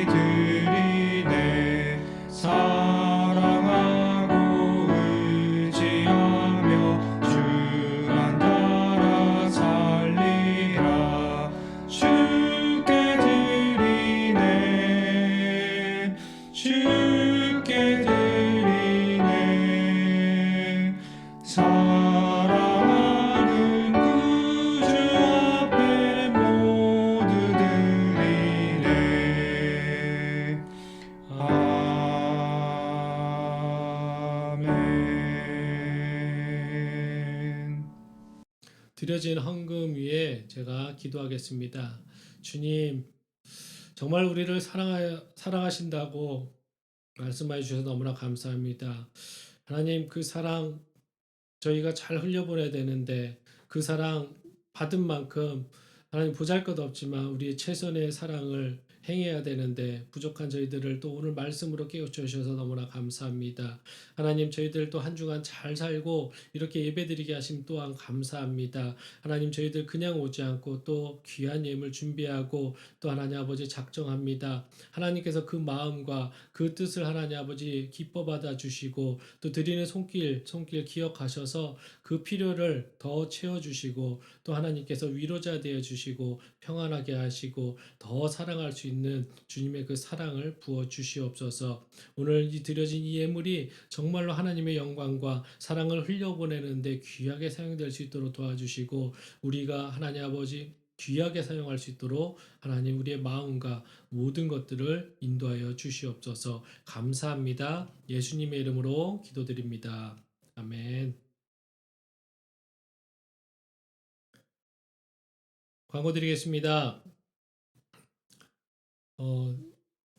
드리네. 사랑하고 의지하며 주 안 따라 살리라. 주께 드리네. 주께 드리네. 사랑하는 구주 앞에 모두 드리네. 아멘. 드려진 헌금 위에 제가 기도하겠습니다. 주님, 정말 우리를 사랑하신다고 말씀해 주셔서 너무나 감사합니다. 하나님, 그 사랑 저희가 잘 흘려보내야 되는데 그 사랑 받은 만큼 하나님 보잘것없지만 우리의 최선의 사랑을 행해야 되는데 부족한 저희들을 또 오늘 말씀으로 깨우쳐 주셔서 너무나 감사합니다. 하나님, 저희들 또 한 주간 잘 살고 이렇게 예배드리게 하심 또한 감사합니다. 하나님, 저희들 그냥 오지 않고 또 귀한 예물 준비하고 또 하나님 아버지 작정합니다. 하나님께서 그 마음과 그 뜻을 하나님 아버지 기뻐 받아 주시고 또 드리는 손길 기억하셔서 그 필요를 더 채워주시고 또 하나님께서 위로자 되어 주시고 평안하게 하시고 더 사랑할 수 있는 주님의 그 사랑을 부어 주시옵소서. 오늘 이 드려진 이 예물이 정말로 하나님의 영광과 사랑을 흘려보내는데 귀하게 사용될 수 있도록 도와주시고 우리가 하나님 아버지 귀하게 사용할 수 있도록 하나님 우리의 마음과 모든 것들을 인도하여 주시옵소서. 감사합니다. 예수님의 이름으로 기도드립니다. 아멘. 광고 드리겠습니다.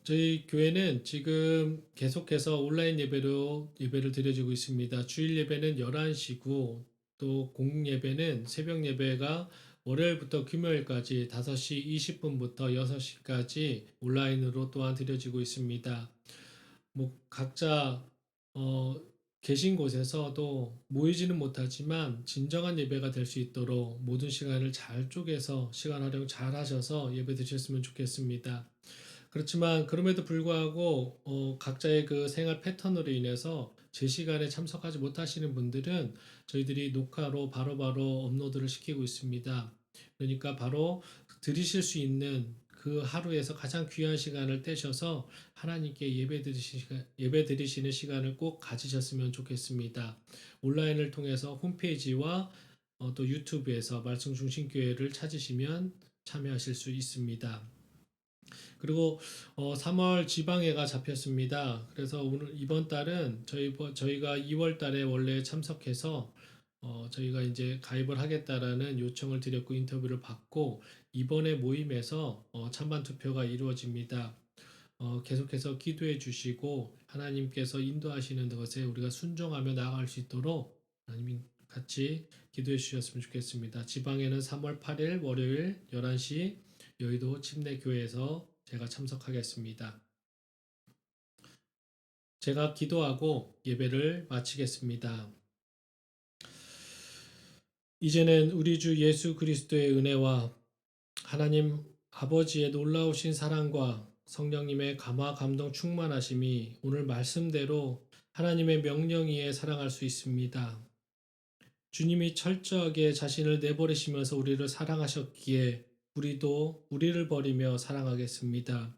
저희 교회는 지금 계속해서 온라인 예배를 드려지고 있습니다. 주일 예배는 11시고 또 공국 예배는 새벽 예배가 월요일부터 금요일까지 5시 20분부터 6시까지 온라인으로 또한 드려지고 있습니다. 각자 계신 곳에서도 모이지는 못하지만 진정한 예배가 될 수 있도록 모든 시간을 잘 쪼개서 시간 활용 잘 하셔서 예배 드셨으면 좋겠습니다. 그렇지만 그럼에도 불구하고 각자의 그 생활 패턴으로 인해서 제 시간에 참석하지 못하시는 분들은 저희들이 녹화로 바로바로 업로드를 시키고 있습니다. 그러니까 바로 들으실 수 있는 그 하루에서 가장 귀한 시간을 떼셔서 하나님께 예배 드리시는 시간을 꼭 가지셨으면 좋겠습니다. 온라인을 통해서 홈페이지와 또 유튜브에서 말씀중심교회를 찾으시면 참여하실 수 있습니다. 그리고 3월 지방회가 잡혔습니다. 그래서 오늘 이번 달은 저희가 2월 달에 원래 참석해서 저희가 이제 가입을 하겠다라는 요청을 드렸고 인터뷰를 받고 이번에 모임에서 찬반 투표가 이루어집니다. 계속해서 기도해 주시고 하나님께서 인도하시는 것에 우리가 순종하며 나아갈 수 있도록 하나님 같이 기도해 주셨으면 좋겠습니다. 지방에는 3월 8일 월요일 11시 여의도 침례교회에서 제가 참석하겠습니다. 제가 기도하고 예배를 마치겠습니다. 이제는 우리 주 예수 그리스도의 은혜와 하나님 아버지의 놀라우신 사랑과 성령님의 감화 감동 충만하심이 오늘 말씀대로 하나님의 명령 위에 살아갈 수 있습니다. 주님이 철저하게 자신을 내버리시면서 우리를 사랑하셨기에 우리도 우리를 버리며 사랑하겠습니다.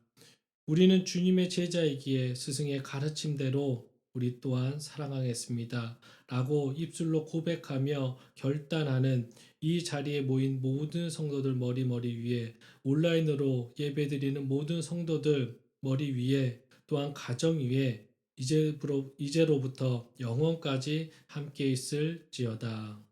우리는 주님의 제자이기에 스승의 가르침대로 우리 또한 사랑하겠습니다. 라고 입술로 고백하며 결단하는 이 자리에 모인 모든 성도들 머리 위에 온라인으로 예배드리는 모든 성도들 머리 위에 또한 가정 위에 이제로부터 영원까지 함께 있을지어다.